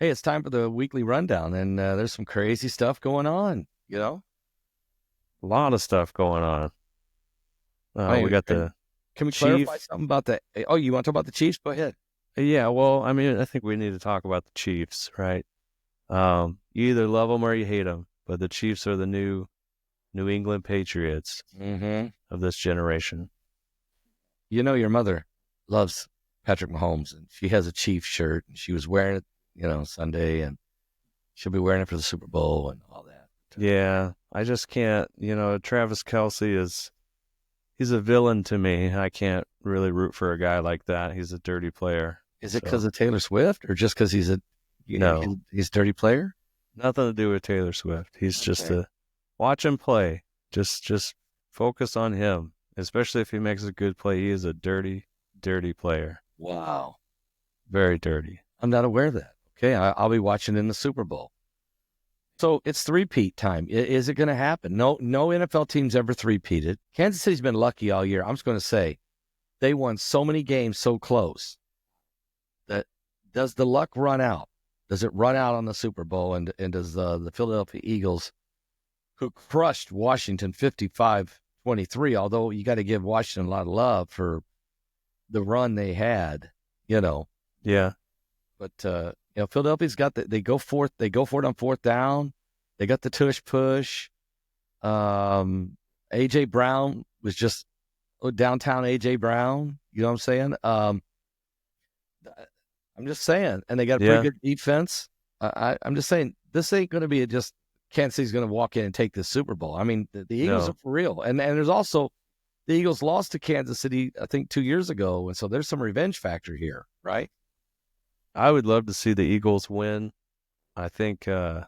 Hey, it's time for the weekly rundown, and there's some crazy stuff going on. A lot of stuff going on. I We mean, got the can we clarify Chief. something about the? Oh, you want to talk about the Chiefs? Go ahead. Yeah, well, I mean, I think we need to talk about the Chiefs, right? You either love them or you hate them, but the Chiefs are the new New England Patriots Mm-hmm. of this generation. You know, your mother loves Patrick Mahomes, and she has a Chiefs shirt, and she was wearing it, Sunday, and she'll be wearing it for the Super Bowl and all that. Yeah, I just can't, Travis Kelce he's a villain to me. I can't really root for a guy like that. He's a dirty player. Is it because So, of Taylor Swift, or just because no, he's a dirty player? nothing to do with Taylor Swift. He's just Okay. a watch him play. Just focus on him, especially if he makes a good play. He is a dirty, dirty player. Wow, Very dirty. I'm not aware of that. Okay, I'll be watching in the Super Bowl. So it's three-peat time. Is it going to happen? No NFL team's ever three-peated. Kansas City's been lucky all year. I'm just going to say they won so many games so close that does the luck run out? Does it run out on the Super Bowl? And does the Philadelphia Eagles, who crushed Washington 55-23, although you got to give Washington a lot of love for the run they had, you know. Yeah. But Philadelphia's got they go for it on fourth down. They got the tush push. AJ Brown was just downtown AJ Brown. You know what I'm saying? I'm just saying, and they got a pretty Yeah. good defense. I'm just saying this ain't going to be just Kansas City's going to walk in and take the Super Bowl. I mean, the Eagles are No. for real, and there's also the Eagles lost to Kansas City, I think 2 years ago, and so there's some revenge factor here, right? I would love to see the Eagles win. I think I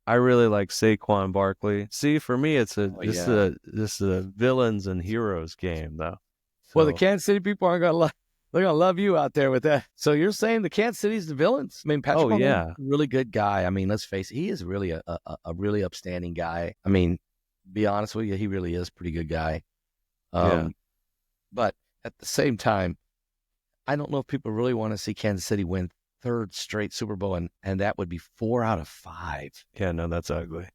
really like Saquon Barkley. See, for me it's a Oh this is yeah. a this is a villains and heroes game though. Well, the So Kansas City people aren't going to love. They're going to love you out there with that. So you're saying the Kansas City's the villains? I mean, Patrick oh Mahomes, yeah. really good guy. I mean, let's face it, he is really a really upstanding guy. I mean, be honest with you, he really is a pretty good guy. Yeah. Um, but at the same time, I don't know if people really want to see Kansas City win third straight Super Bowl, and that would be 4 out of 5. Yeah, no, that's ugly.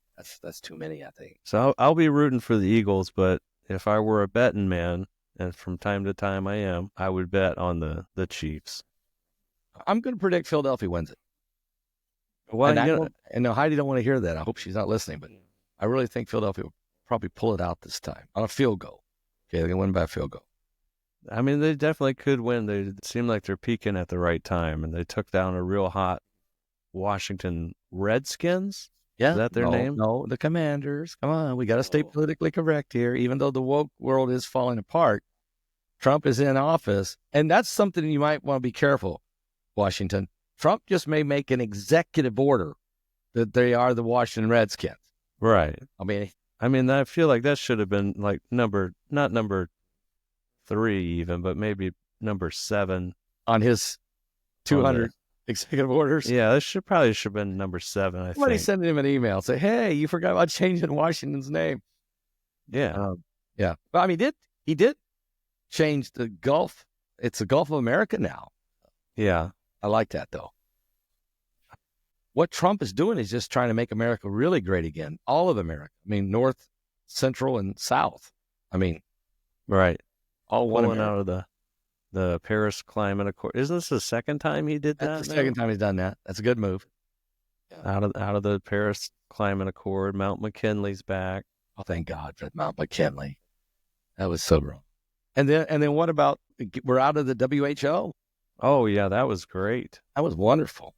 That's too many, I think. So I'll be rooting for the Eagles, but if I were a betting man, and from time to time I am, I would bet on the Chiefs. I'm going to predict Philadelphia wins it. Well, And no, Heidi don't want to hear that. I hope she's not listening, but I really think Philadelphia will probably pull it out this time on a field goal. Okay, they're going to win by a field goal. I mean, they definitely could win. They seem like they're peaking at the right time, and they took down a real hot Washington Redskins. Yeah, Is that their no, name? no, the Commanders. Come on, we got to stay Oh. politically correct here. Even though the woke world is falling apart, Trump is in office, and that's something you might want to be careful, Washington. Trump just may make an executive order that they are the Washington Redskins. Right. I mean, I feel like that should have been like not number 3 even, but maybe number 7 on his on the. 200 executive orders. Yeah, this should have been number 7. I Somebody think. sent him an email, say, "Hey, you forgot about changing Washington's name." Yeah. Yeah, but I mean, he did change the Gulf? It's the Gulf of America now. Yeah. I like that though. What Trump is doing is just trying to make America really great again. All of America. I mean, North, Central, and South. I mean, Right. all one Pulling America. out of the Paris Climate Accord. Isn't this the second time he did That's that the now? second time he's done that. That's a good move. Yeah. Out of the Paris Climate Accord. Mount McKinley's back. Oh, thank God for Mount McKinley. That was so wrong. And then what about we're out of the WHO? Oh yeah, that was great. That was wonderful.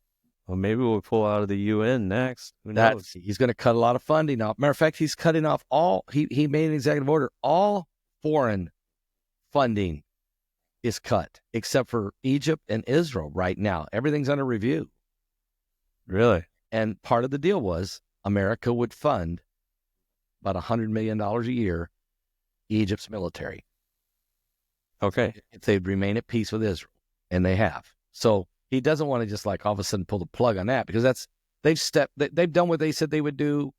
Well, maybe we'll pull out of the UN next. Who knows? He's going to cut a lot of funding off. Matter of fact, he's cutting off all. He made an executive order. All foreign funding is cut except for Egypt and Israel right now. Everything's under review. Really? And part of the deal was America would fund about $100 million a year Egypt's military Okay. if they'd remain at peace with Israel, and they have. So he doesn't want to just like all of a sudden pull the plug on that because they've done what they said they would do.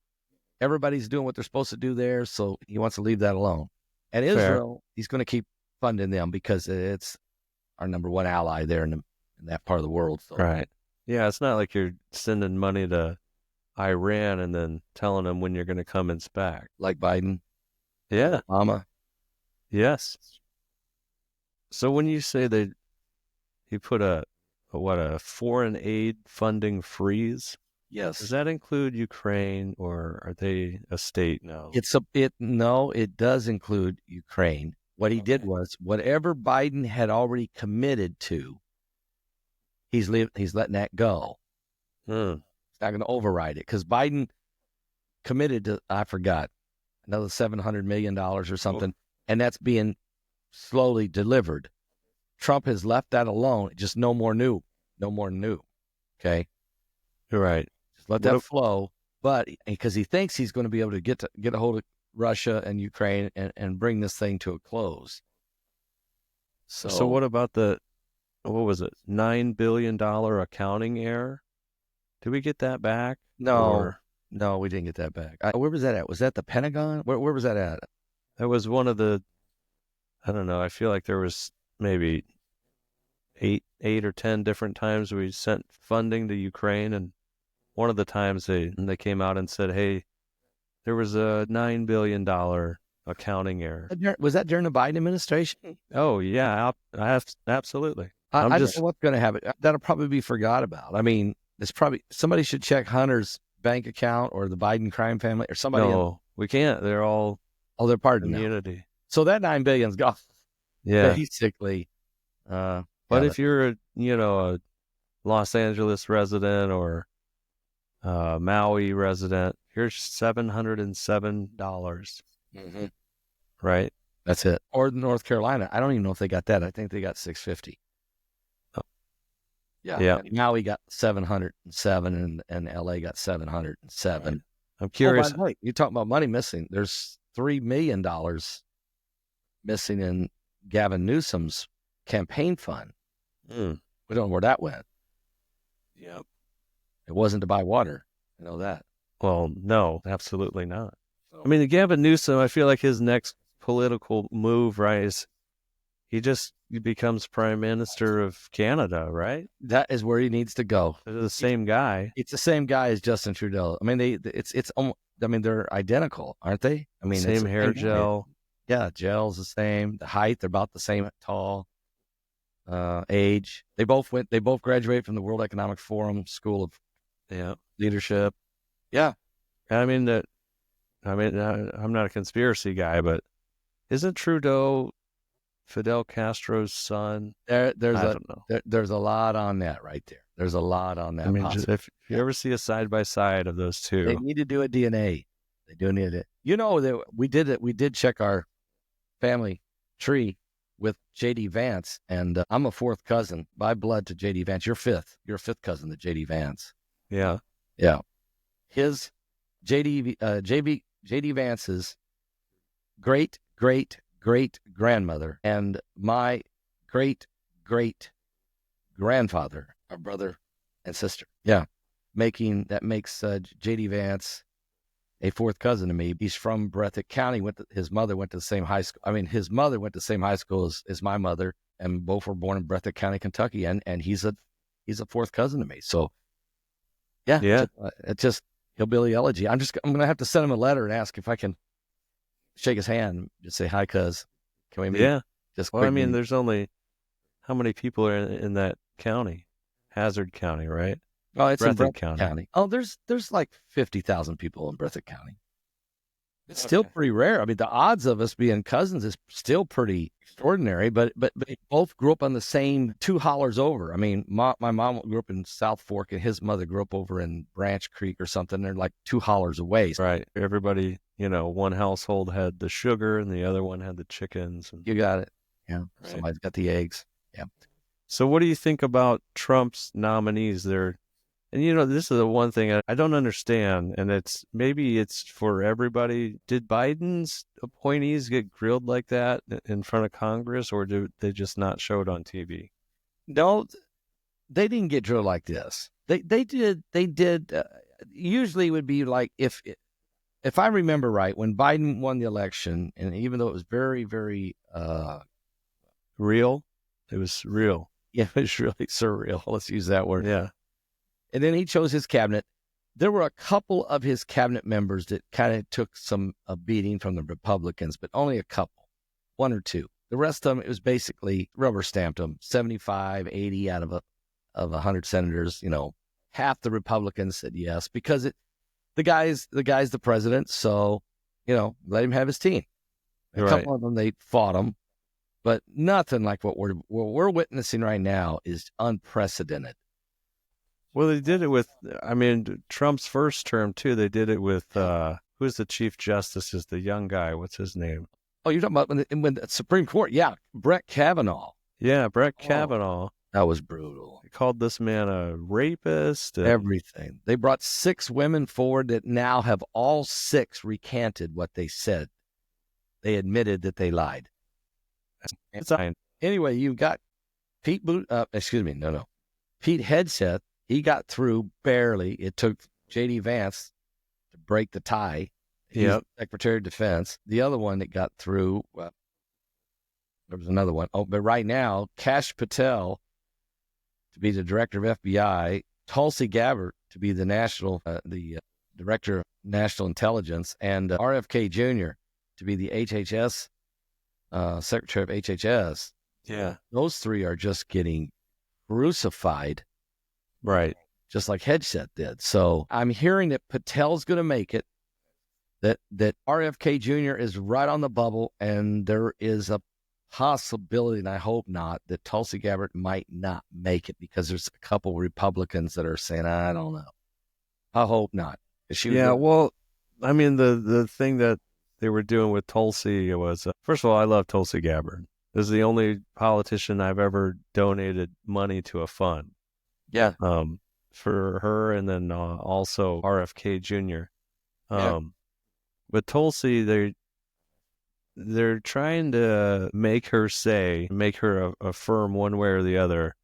Everybody's doing what they're supposed to do there, so he wants to leave that alone. And Fair. Israel, he's going to keep funding them because it's our number one ally there in that part of the world. So Right. Yeah, it's not like you're sending money to Iran and then telling them when you're going to come inspect. like Biden, Yeah. Obama. Yes. So when you say that you put a foreign aid funding freeze, does Yes. that include Ukraine or are they a state now? It does include Ukraine. What he did Okay. was whatever Biden had already committed to, he's letting that go. Hmm. He's not going to override it because Biden committed to, I forgot, another $700 million or something, and that's being slowly delivered. Trump has left that alone. Just no more new. Okay, You're right. just let What that a, flow. But because he thinks he's going to be able to get a hold of Russia and Ukraine and bring this thing to a close. so So what about what was it? $9 billion accounting error? Did we get that back? no, Or no, we didn't get that back. Where was that at? Was that the Pentagon? Where was that at? that was one of I don't know. I feel like there was maybe eight or 10 different times we sent funding to Ukraine. And one of the times they came out and said, hey, there was a $9 billion accounting error. Was that during the Biden administration? Oh, yeah, absolutely. I'm I don't know just, what's going to happen. That'll probably be forgot about. I mean, it's probably somebody should check Hunter's bank account or the Biden crime family or somebody. no, we can't. They're all Oh, they're pardoned now. immunity. So that $9 billion's gone. Yeah. Basically, yeah. But if you're a Los Angeles resident or Maui resident, here's $707, mm-hmm. right? That's it. Or North Carolina. I don't even know if they got that. I think they got 650. Oh, Yeah. yeah. And Maui got 707 and LA got 707. Right. I'm Oh, by curious. the way, you talk about money missing. There's $3 million missing in Gavin Newsom's campaign fund. Mm. We don't know where that went. Yep. It wasn't to buy water. I know that. Well, no, absolutely not. I mean, Gavin Newsom, I feel like his next political move, right, is he becomes Prime Minister of Canada, right? That is where he needs to go. They're the same guy. It's the same guy as Justin Trudeau. I mean, it's almost, I mean, they're identical, aren't they? I mean, it's Same the hair same guy. gel. Yeah, gel's the same. The height, they're about the same tall. Age. They both graduated from the World Economic Forum School of Leadership. Yeah. I'm not a conspiracy guy, but isn't Trudeau Fidel Castro's son? I don't know. There's a lot on that right there. There's a lot on that. I mean, if you ever see a side by side of those two, they need to do a DNA. They do need it. You know that we did it. We did check our family tree with J.D. Vance, and I'm a fourth cousin by blood to J.D. Vance. You're fifth. You're a fifth cousin to J.D. Vance. yeah. His J.D. Vance's great grandmother and my great grandfather are brother and sister. Yeah, that makes J.D. Vance a fourth cousin to me. He's from Breathitt County. His mother went to the same high school. I mean, his mother went to the same high school as my mother, and both were born in Breathitt County, Kentucky. And he's a fourth cousin to me. So yeah. It's just hillbilly elegy. I'm gonna have to send him a letter and ask if I can shake his hand, and just say hi, cuz. Can we meet? Yeah. Just Well, I quick mean, meet. there's only how many people are in that county? Hazard County, right? Oh, it's in Breathitt Breathitt County. Oh, there's like 50,000 people in Breathitt County. It's still pretty rare. I mean, the odds of us being cousins is still pretty extraordinary, but they both grew up on the same two hollers over. I mean, my mom grew up in South Fork and his mother grew up over in Branch Creek or something. They're like 2 hollers away. Right. Everybody, one household had the sugar and the other one had the chickens. You got it. Yeah. Right. Somebody's got the eggs. Yeah. So what do you think about Trump's nominees? And this is the one thing I don't understand, and maybe it's for everybody. Did Biden's appointees get grilled like that in front of Congress, or do they just not show it on TV? No, they didn't get drilled like this. They did. Usually it would be like if I remember right, when Biden won the election, and even though it was very, very real, it was real. Yeah, it was really surreal. Let's use that word. Yeah. And then he chose his cabinet. There were a couple of his cabinet members that kind of took a beating from the Republicans, but only a couple, one or two. The rest of them, it was basically rubber stamped them, 75, 80 out of 100 senators. Half the Republicans said yes because the guy's the president, so let him have his team. A couple of them, they fought him, but nothing like what we're witnessing right now is unprecedented. Well, they did it with, Trump's first term too. They did it with who's the Chief Justice? Is the young guy? What's his name? Oh, you're talking about when the Supreme Court? Yeah, Brett Kavanaugh. Yeah, Brett Kavanaugh. That was brutal. They called this man a rapist. Everything. They brought 6 women forward that now have all 6 recanted what they said. They admitted that they lied. Anyway, you got Pete Hegseth. He got through barely. It took J.D. Vance to break the tie. He's Secretary of Defense. The other one that got through, there was another one. Oh, but right now, Kash Patel to be the director of FBI, Tulsi Gabbard to be the director of national intelligence, and RFK Jr. to be the HHS secretary of HHS. Yeah, those 3 are just getting crucified, right? Just like Hegseth did. So I'm hearing that Patel's going to make it. That RFK Jr. is right on the bubble, and there is a possibility, and I hope not, that Tulsi Gabbard might not make it because there's a couple Republicans that are saying, I don't know. I hope not. Well, the thing that they were doing with Tulsi was, first of all, I love Tulsi Gabbard. This is the only politician I've ever donated money to a fund. Yeah. For her, and then also RFK Jr. But Tulsi, they're trying to make her affirm one way or the other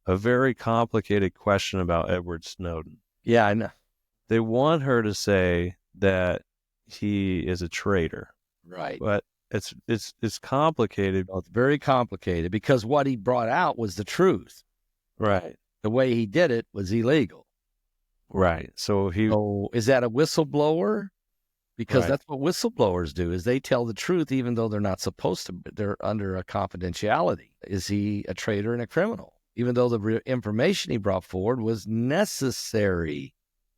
a very complicated question about Edward Snowden. Yeah, I know. They want her to say that he is a traitor. Right. But it's complicated. Well, it's very complicated because what he brought out was the truth. Right. The way he did it was illegal. Right. So is that a whistleblower? Because right. That's what whistleblowers do, is they tell the truth even though they're not supposed to. They're under a confidentiality. Is he a traitor and a criminal? Even though the information he brought forward was necessary.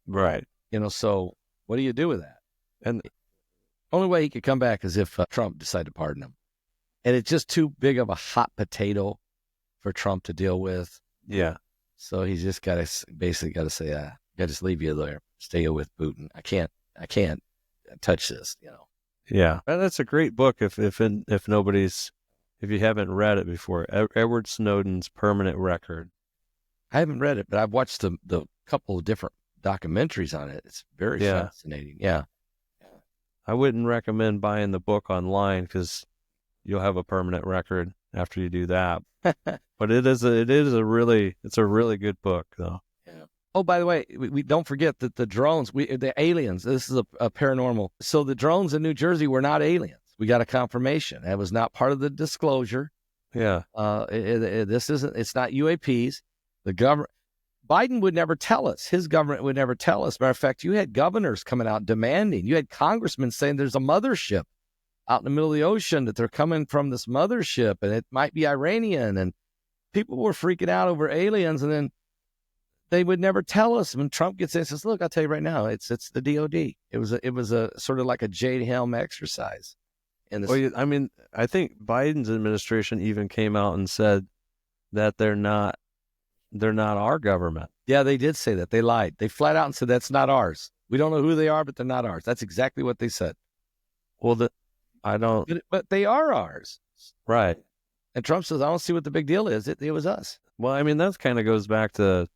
Right. So what do you do with that? And the only way he could come back is if Trump decided to pardon him. And it's just too big of a hot potato for Trump to deal with. Yeah. So he's just got to say, I got to just leave you there. Stay with Putin. I can't touch this, Yeah, and that's a great book. If you haven't read it before, Edward Snowden's Permanent Record. I haven't read it, but I've watched the couple of different documentaries on it. It's very fascinating. Yeah. I wouldn't recommend buying the book online because you'll have a permanent record after you do that. But it's a really good book though. Yeah. Oh, by the way, we don't forget that the drones, the aliens, this is a paranormal. So the drones in New Jersey were not aliens. We got a confirmation. That was not part of the disclosure. Yeah. It's not UAPs. The government, Biden would never tell us. His government would never tell us. Matter of fact, you had governors coming out demanding. You had congressmen saying there's a mothership out in the middle of the ocean, that they're coming from this mothership and it might be Iranian. And people were freaking out over aliens. And then they would never tell us. When Trump gets in and says, look, I'll tell you right now, it's the DOD. It was a sort of like a Jade Helm exercise. I think Biden's administration even came out and said that they're not our government. Yeah, they did say that. They lied. They flat out and said, that's not ours. We don't know who they are, but they're not ours. That's exactly what they said. Well, but they are ours. Right. And Trump says, I don't see what the big deal is. It was us. Well, that kind of goes back to,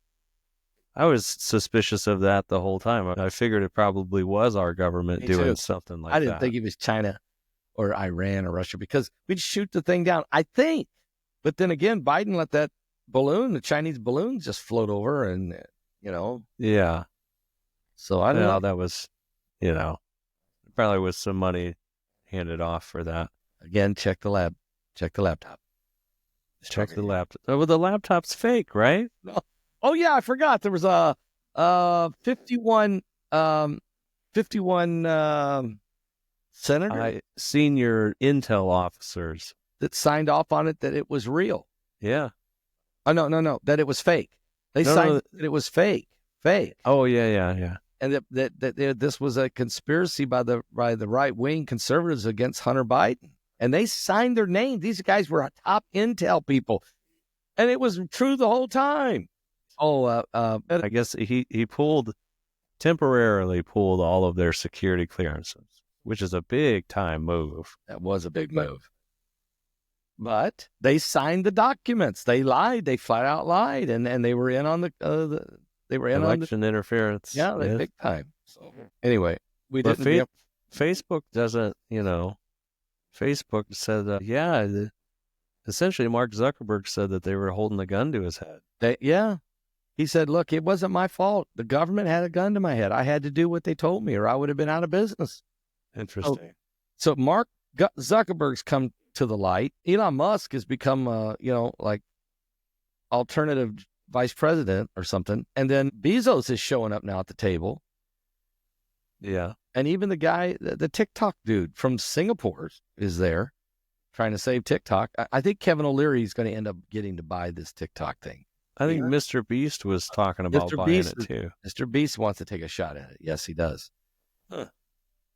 I was suspicious of that the whole time. I figured it probably was our government doing something like that. I didn't think it was China or Iran or Russia because we'd shoot the thing down, I think. But then again, Biden let that balloon, the Chinese balloon, just float over and, Yeah. So I don't know. That was, probably was some money handed off for that. Again, check the lab. Check the laptop. Check the laptop. Oh, well, the laptop's fake, right? No. Oh, yeah, I forgot. There was 51, 51 senators senior intel officers that signed off on it that it was real. Yeah. Oh, no, that it was fake. They signed that it was fake. Oh, yeah. And that this was a conspiracy by the right-wing conservatives against Hunter Biden. And they signed their name. These guys were top intel people. And it was true the whole time. I guess he temporarily pulled all of their security clearances, which is a big time move. That was a big move. But they signed the documents. They lied. They flat out lied, and they were in on they were in election interference. Yeah, big time. So anyway, Facebook doesn't. Facebook said, essentially Mark Zuckerberg said that they were holding a gun to his head. He said, "Look, it wasn't my fault. The government had a gun to my head. I had to do what they told me, or I would have been out of business." Interesting. So Mark Zuckerberg's come to the light. Elon Musk has become, like alternative vice president or something. And then Bezos is showing up now at the table. Yeah. And even the guy, the TikTok dude from Singapore is there trying to save TikTok. I think Kevin O'Leary is going to end up getting to buy this TikTok thing. I think Mr. Beast was talking about buying it too. Mr. Beast wants to take a shot at it. Yes, he does. Huh.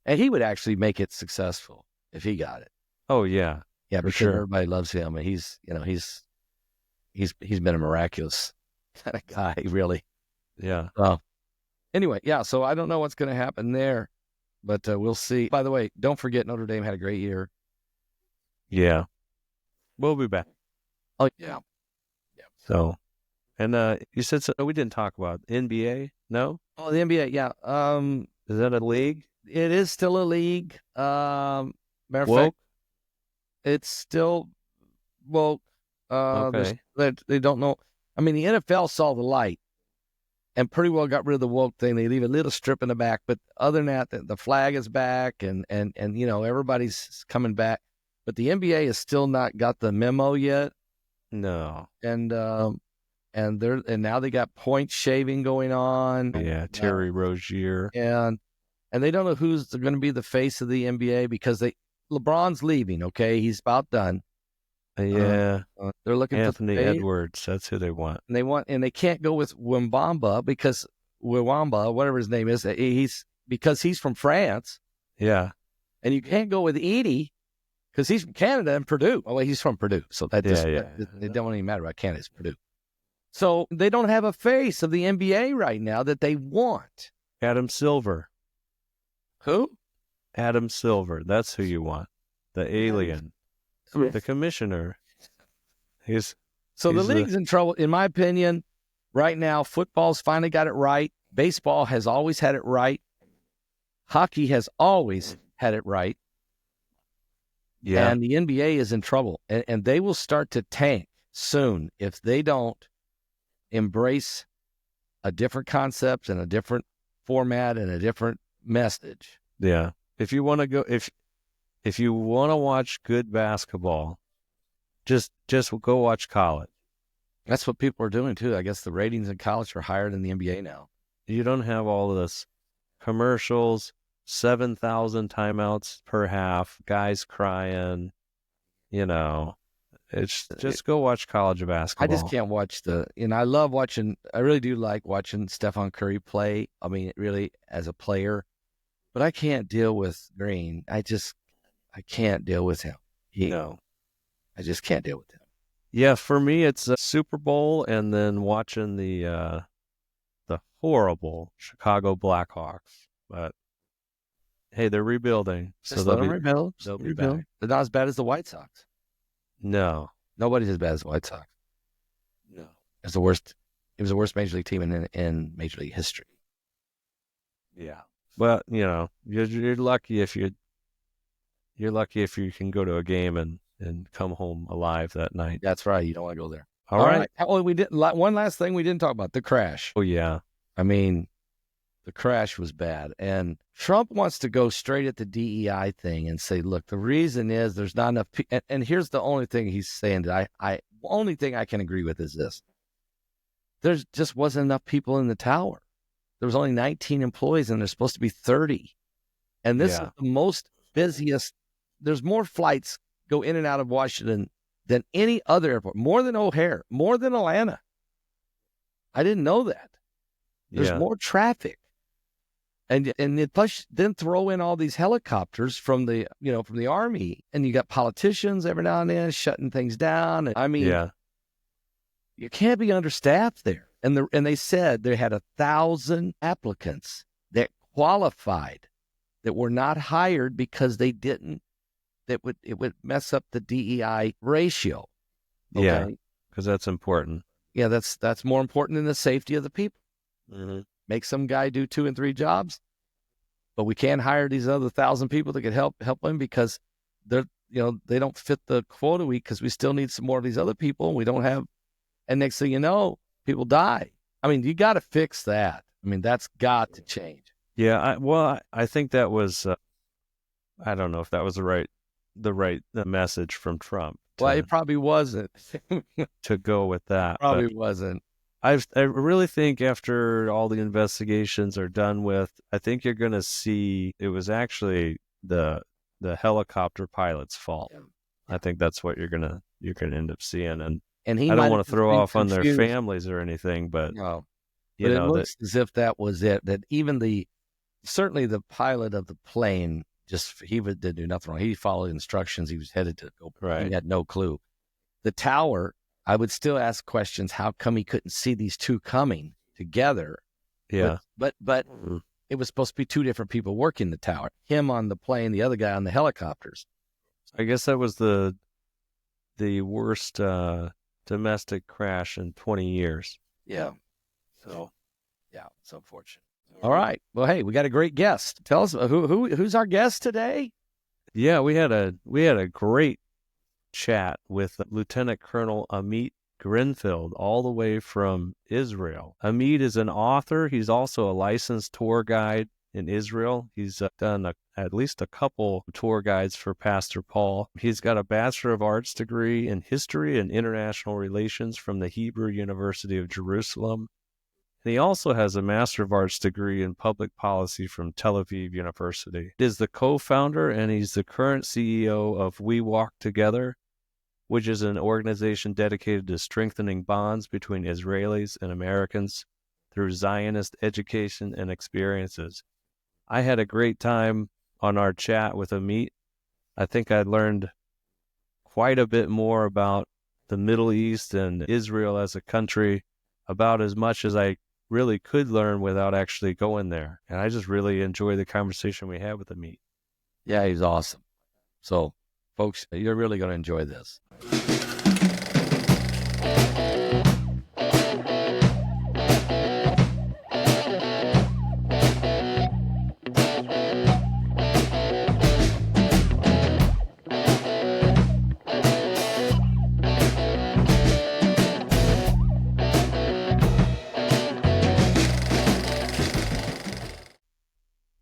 And he would actually make it successful if he got it. Oh yeah. Yeah, because everybody loves him, and he's been a miraculous kind of guy, really. Yeah. Anyway, so I don't know what's going to happen there, but we'll see. By the way, don't forget Notre Dame had a great year. Yeah, we'll be back. Oh yeah. So, and you said we didn't talk about NBA. No. Oh, the NBA. Yeah. Is that a league? It is still a league. Matter of fact, it's still woke. Okay. They don't know. I mean, the NFL saw the light and pretty well got rid of the woke thing. They leave a little strip in the back, but other than that, the flag is back, and everybody's coming back. But the NBA has still not got the memo yet. No. And now they got point shaving going on. Yeah, Terry Rozier. And they don't know who's going to be the face of the NBA because LeBron's leaving. Okay, he's about done. Yeah, they're looking Anthony Edwards. That's who they want. And they can't go with Wembanyama because whatever his name is, he's from France. Yeah, and you can't go with Edie because he's from Canada and Purdue. Oh, well, he's from Purdue, so it don't even matter about Canada. It's Purdue. So they don't have a face of the NBA right now that they want. Adam Silver. Who? Adam Silver. That's who you want. The alien. The commissioner. The league's in trouble, in my opinion. Right now, football's finally got it right. Baseball has always had it right. Hockey has always had it right. Yeah. And the NBA is in trouble. And they will start to tank soon if they don't embrace a different concept and a different format and a different message. Yeah. If you want to go, if you want to watch good basketball, just go watch college. That's what people are doing too. I guess the ratings in college are higher than the NBA now. You don't have all of this commercials, 7,000 timeouts per half, guys crying, it's just go watch college basketball. I just can't watch I really do like watching Stephen Curry play. I mean, really as a player, but I can't deal with Green. I can't deal with him. I just can't deal with him. Yeah, for me, it's a Super Bowl and then watching the horrible Chicago Blackhawks. But hey, they're rebuilding, so they'll rebuild. They'll be back. They're not as bad as the White Sox. No, nobody's as bad as the White Sox. No, it's the worst. It was the worst major league team in major league history. Yeah, but you're lucky if you can go to a game and come home alive that night. That's right. You don't want to go there. All right. We did one last thing we didn't talk about: the crash. Oh yeah. I mean, the crash was bad, and Trump wants to go straight at the DEI thing and say, "Look, the reason is there's not enough." And here's the only thing he's saying that only thing I can agree with is this: there just wasn't enough people in the tower. there was only 19 employees and there's supposed to be 30. And this is the most busiest. There's more flights go in and out of Washington than any other airport, more than O'Hare, more than Atlanta. I didn't know that. There's more traffic. And plus, then throw in all these helicopters from the Army, and you got politicians every now and then shutting things down. And, I mean, you can't be understaffed there. And they said they had 1,000 applicants that qualified that were not hired because they didn't. It would mess up the DEI ratio. Okay? Yeah, because that's important. Yeah, that's more important than the safety of the people. Mm-hmm. Make some guy do 2 and 3 jobs, but we can't hire these other 1,000 people that could help him because they don't fit the quota week because we still need some more of these other people. And we don't have, and next thing you know, people die. I mean, you got to fix that. I mean, that's got to change. Yeah, I think that was, I don't know if that was the right message from Trump. Well, it probably wasn't. To go with that. Probably wasn't. I really think after all the investigations are done with, I think you're going to see it was actually the helicopter pilot's fault. Yeah. I think that's what you're gonna end up seeing, and I don't want to throw off on their families or anything, but it looks as if that was it. That even certainly the pilot of the plane he didn't do nothing wrong. He followed instructions. He was headed to go. Right. He had no clue. The tower, I would still ask questions. How come he couldn't see these two coming together? Yeah. But it was supposed to be 2 different people working the tower. Him on the plane, the other guy on the helicopters. I guess that was the worst domestic crash in 20 years. Yeah. So, it's unfortunate. All right. Well, hey, we got a great guest. Tell us who's our guest today? Yeah, we had a great chat with Lieutenant Colonel Amit Grinfeld, all the way from Israel. Amit is an author. He's also a licensed tour guide in Israel. He's done at least a couple tour guides for Pastor Paul. He's got a Bachelor of Arts degree in History and International Relations from the Hebrew University of Jerusalem. And he also has a Master of Arts degree in Public Policy from Tel Aviv University. He is the co-founder and he's the current CEO of We Walk Together, which is an organization dedicated to strengthening bonds between Israelis and Americans through Zionist education and experiences. I had a great time on our chat with Amit. I think I learned quite a bit more about the Middle East and Israel as a country, about as much as I really could learn without actually going there. And I just really enjoyed the conversation we had with Amit. Yeah, he's awesome. So, folks, you're really going to enjoy this.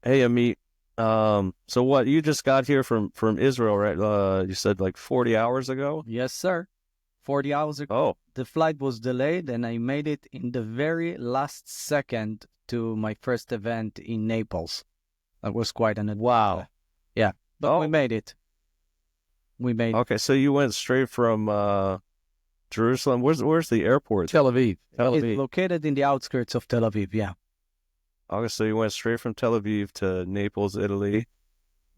Hey, Amit. So what, you just got here from Israel, right? You said like 40 hours ago? Yes, sir. 40 hours ago. Oh. The flight was delayed and I made it in the very last second to my first event in Naples. That was quite an adventure. Wow. Yeah, but we made it. Okay, so you went straight from Jerusalem. Where's the airport? Tel Aviv. It's located in the outskirts of Tel Aviv, yeah. Okay, so you went straight from Tel Aviv to Naples, Italy.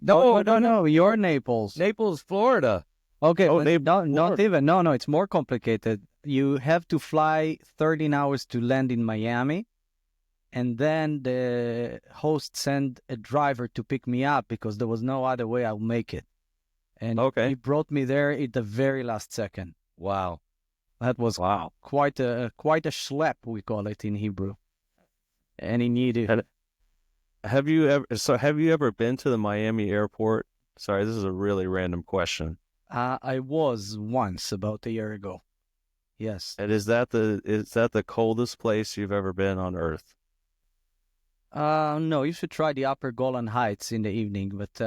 No, you're Naples. Naples, Florida. Okay, not even. No, it's more complicated. You have to fly 13 hours to land in Miami, and then the host sent a driver to pick me up because there was no other way I'll make it. And he brought me there at the very last second. Wow. That was quite a schlep, we call it in Hebrew. And he needed. Have you ever been to the Miami airport? Sorry, this is a really random question. I was once about a year ago. Yes. And is that the coldest place you've ever been on Earth? No, you should try the Upper Golan Heights in the evening, but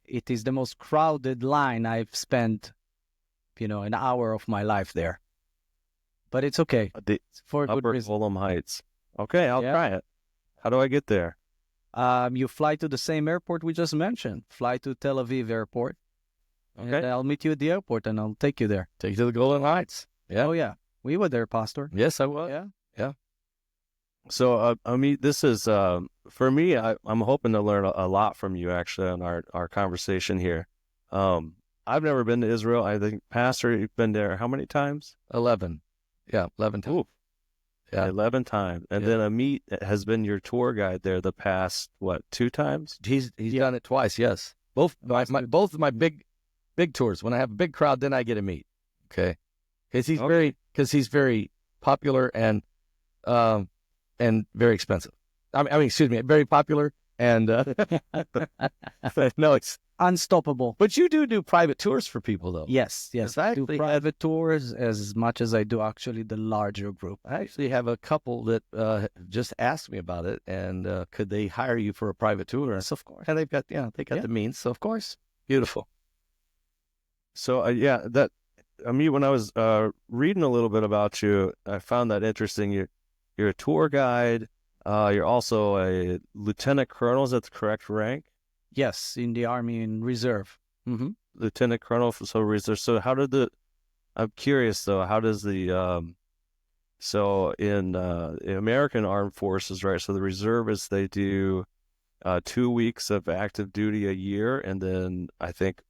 it is the most crowded line I've spent, an hour of my life there. But it's okay. The for a good Upper reason. Golan Heights. Okay, I'll try it. How do I get there? You fly to the same airport we just mentioned. Fly to Tel Aviv airport. And Okay. I'll meet you at the airport and I'll take you there. Take you to the Golden Heights. Yeah. Oh, yeah. We were there, Pastor. Yes, I was. Yeah. So, Amit, this is for me. I'm hoping to learn a lot from you actually on our conversation here. I've never been to Israel. I think, Pastor, you've been there how many times? 11. Yeah, 11 times. Ooh, Yeah. 11 times. And then Amit has been your tour guide there the past, what, 2 times? He's done it twice, yes. Both both of my big tours. When I have a big crowd, then I get to meet. Okay. Because he's very popular and very expensive. I mean, excuse me, very popular and no, it's Unstoppable. but you do private tours for people though. Yes. Yes, I I do actually private tours as much as I do actually the larger group. I actually have a couple that just asked me about it and could they hire you for a private tour? Yes, of course. And they got the means, so of course. Beautiful. So, Amit, when I was reading a little bit about you, I found that interesting. You're a tour guide. You're also a lieutenant colonel. Is that the correct rank? Yes, in the Army in reserve. Mm-hmm. Lieutenant colonel, so reserve. So I'm curious though, how does so in American Armed Forces, right? So the reservists, they do 2 weeks of active duty a year, and then I think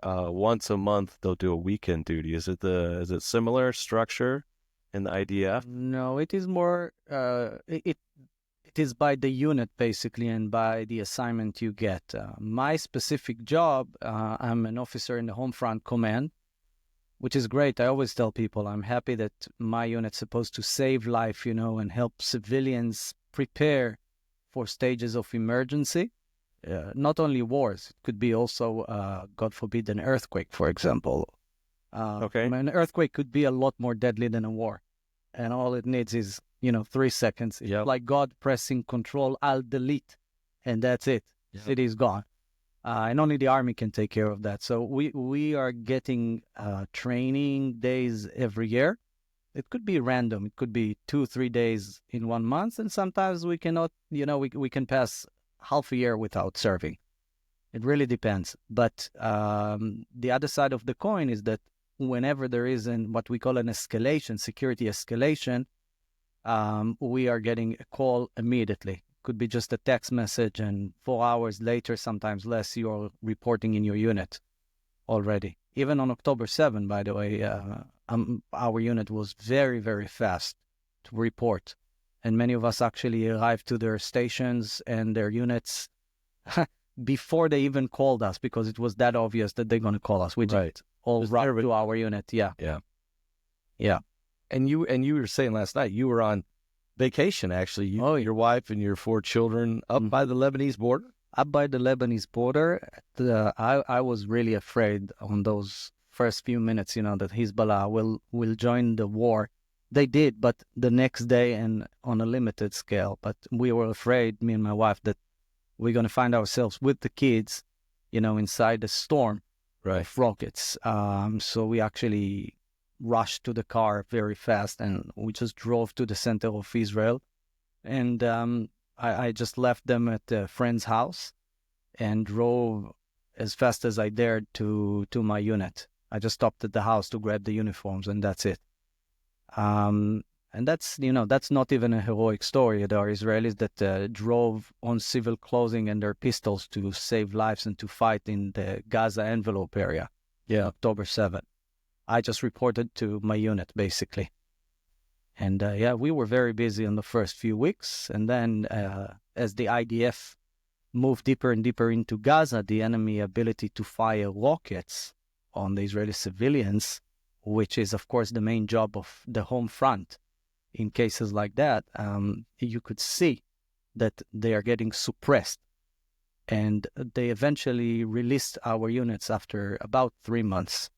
once a month they'll do a weekend duty. Is it similar structure in the IDF? No, it is more. It is by the unit basically, and by the assignment you get. My specific job, I'm an officer in the Home Front Command, which is great. I always tell people I'm happy that my unit's supposed to save life, and help civilians prepare for stages of emergency. Not only wars, it could be also, God forbid, an earthquake, for example. Okay. An earthquake could be a lot more deadly than a war. And all it needs is, 3 seconds. It's like God pressing Control Alt Delete, and that's it. Yep. City is gone. And only the Army can take care of that. So we are getting training days every year. It could be random. It could be 2-3 days in 1 month, and sometimes we cannot. We can pass half a year without serving. It really depends. But the other side of the coin is that whenever there is what we call an escalation, security escalation, we are getting a call immediately. Could be just a text message, and 4 hours later, sometimes less, you're reporting in your unit already. Even on October 7, by the way, our unit was very, very fast to report. And many of us actually arrived to their stations and their units before they even called us, because it was that obvious that they're going to call us. We just all rushed to our unit. Yeah. And you were saying last night you were on vacation actually. Your wife and your 4 children up by the Lebanese border? Up by the Lebanese border. I was really afraid on those first few minutes, that Hezbollah will join the war. They did, but the next day and on a limited scale. But we were afraid, me and my wife, that we're going to find ourselves with the kids, inside the storm of rockets. So we actually rushed to the car very fast, and we just drove to the center of Israel. And I just left them at a friend's house and drove as fast as I dared to my unit. I just stopped at the house to grab the uniforms, and that's it. And that's not even a heroic story. There are Israelis that drove on civil clothing and their pistols to save lives and to fight in the Gaza envelope area. October 7. I just reported to my unit, basically. And we were very busy in the first few weeks. And then as the IDF moved deeper and deeper into Gaza, the enemy ability to fire rockets on the Israeli civilians, which is, of course, the main job of the home front in cases like that, you could see that they are getting suppressed. And they eventually released our units after about 3 months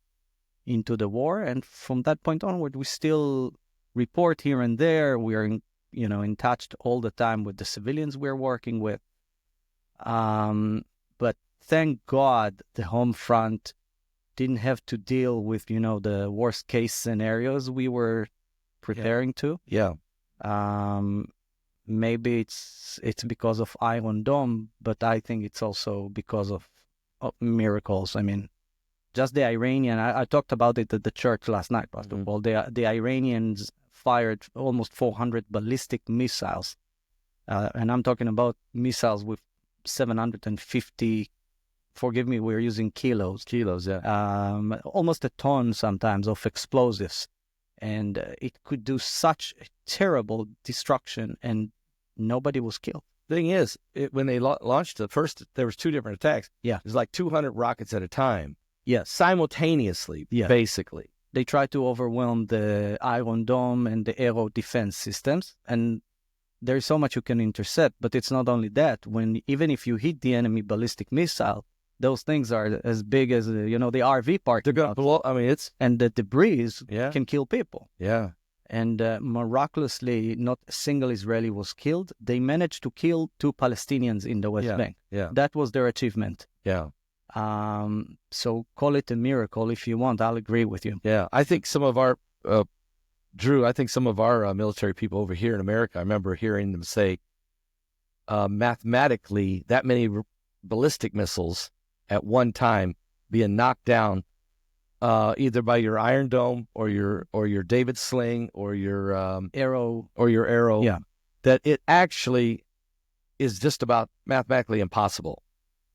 into the war. And from that point onward, we still report here and there. We are in touch all the time with the civilians we're working with. But thank God the home front didn't have to deal with, the worst case scenarios we were preparing to. maybe it's because of Iron Dome, but I think it's also because of miracles. I mean, just the Iranian, I talked about it at the church last night, Pastor Paul. The Iranians fired almost 400 ballistic missiles. And I'm talking about missiles with 750, forgive me, we're using kilos. Kilos, yeah. Almost a ton sometimes of explosives. And it could do such terrible destruction, and nobody was killed. Thing is, when they launched the first, there was 2 different attacks. Yeah. It was like 200 rockets at a time. Yes. Simultaneously, basically. They tried to overwhelm the Iron Dome and the aero defense systems, and there's so much you can intercept. But it's not only that. Even if you hit the enemy ballistic missile, those things are as big as the RV park. They're gonna blow. I mean, and the debris can kill people. Yeah. And miraculously, not a single Israeli was killed. They managed to kill 2 Palestinians in the West Bank. Yeah. That was their achievement. Yeah. So call it a miracle if you want. I'll agree with you. Yeah. I think some of our, Drew, I think some of our military people over here in America, I remember hearing them say, mathematically, that many ballistic missiles at one time being knocked down either by your Iron Dome or your David Sling or your arrow, yeah, that it actually is just about mathematically impossible.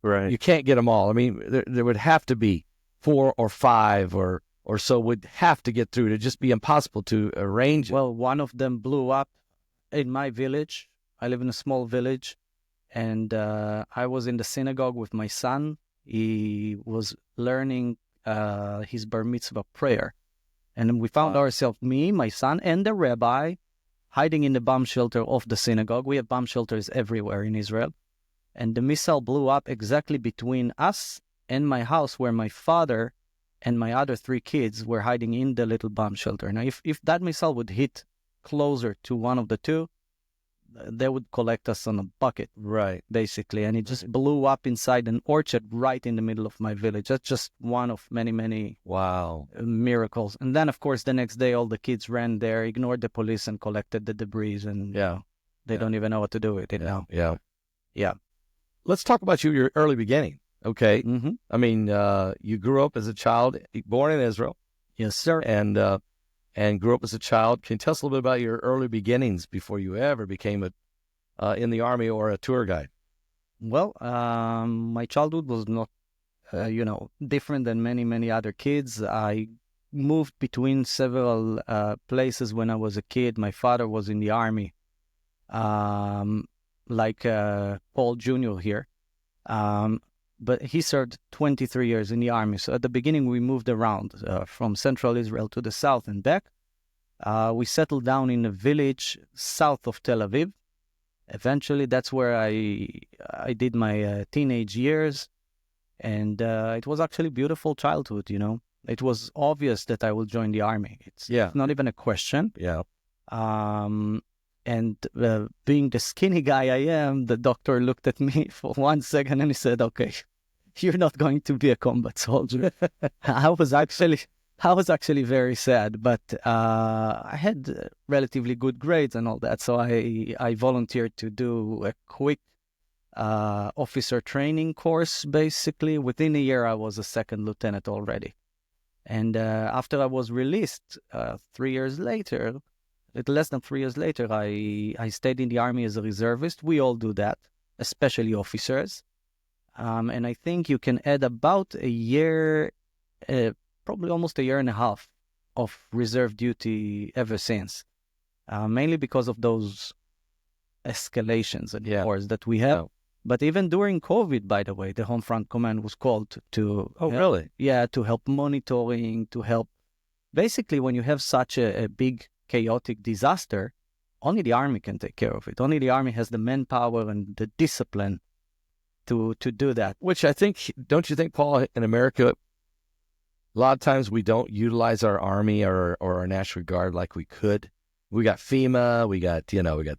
Right. You can't get them all. I mean, there would have to be 4 or 5 or so would have to get through. It'd just be impossible to arrange it. Well, one of them blew up in my village. I live in a small village, and I was in the synagogue with my son. He was learning his bar mitzvah prayer. And we found ourselves, me, my son, and the rabbi, hiding in the bomb shelter of the synagogue. We have bomb shelters everywhere in Israel. And the missile blew up exactly between us and my house, where my father and my other 3 kids were hiding in the little bomb shelter. Now, if that missile would hit closer to one of the 2, they would collect us on a bucket, right? Basically. And it just blew up inside an orchard right in the middle of my village. That's just one of many, many miracles. And then, of course, the next day, all the kids ran there, ignored the police, and collected the debris. And they don't even know what to do with it now. Yeah. Let's talk about your early beginning. Okay. Mm-hmm. I mean, you grew up as a child, born in Israel. Yes, sir. And grew up as a child. Can you tell us a little bit about your early beginnings before you ever became in the Army or a tour guide? Well, my childhood was not, different than many, many other kids. I moved between several places when I was a kid. My father was in the Army, like Paul Jr. here. But he served 23 years in the Army. So at the beginning, we moved around from central Israel to the south and back. We settled down in a village south of Tel Aviv. Eventually, that's where I did my teenage years. And it was actually a beautiful childhood, It was obvious that I will join the Army. It's not even a question. Yeah. And being the skinny guy I am, the doctor looked at me for 1 second and he said, "Okay, you're not going to be a combat soldier." I was actually very sad, but I had relatively good grades and all that, so I volunteered to do a quick officer training course. Basically, within a year, I was a 2nd lieutenant already. And after I was released, 3 years later. Little less than 3 years later, I stayed in the Army as a reservist. We all do that, especially officers. And I think you can add about a year, probably almost a year and a half of reserve duty ever since. Mainly because of those escalations and wars that we have. But even during COVID, by the way, the Home Front Command was called to... Oh, really? Yeah, to help monitoring, to help... Basically, when you have such a big... chaotic disaster, only the Army can take care of it. Only the Army has the manpower and the discipline to do that. Which I think, don't you think, Paul, in America, a lot of times we don't utilize our Army or our National Guard like we could. We got FEMA, we got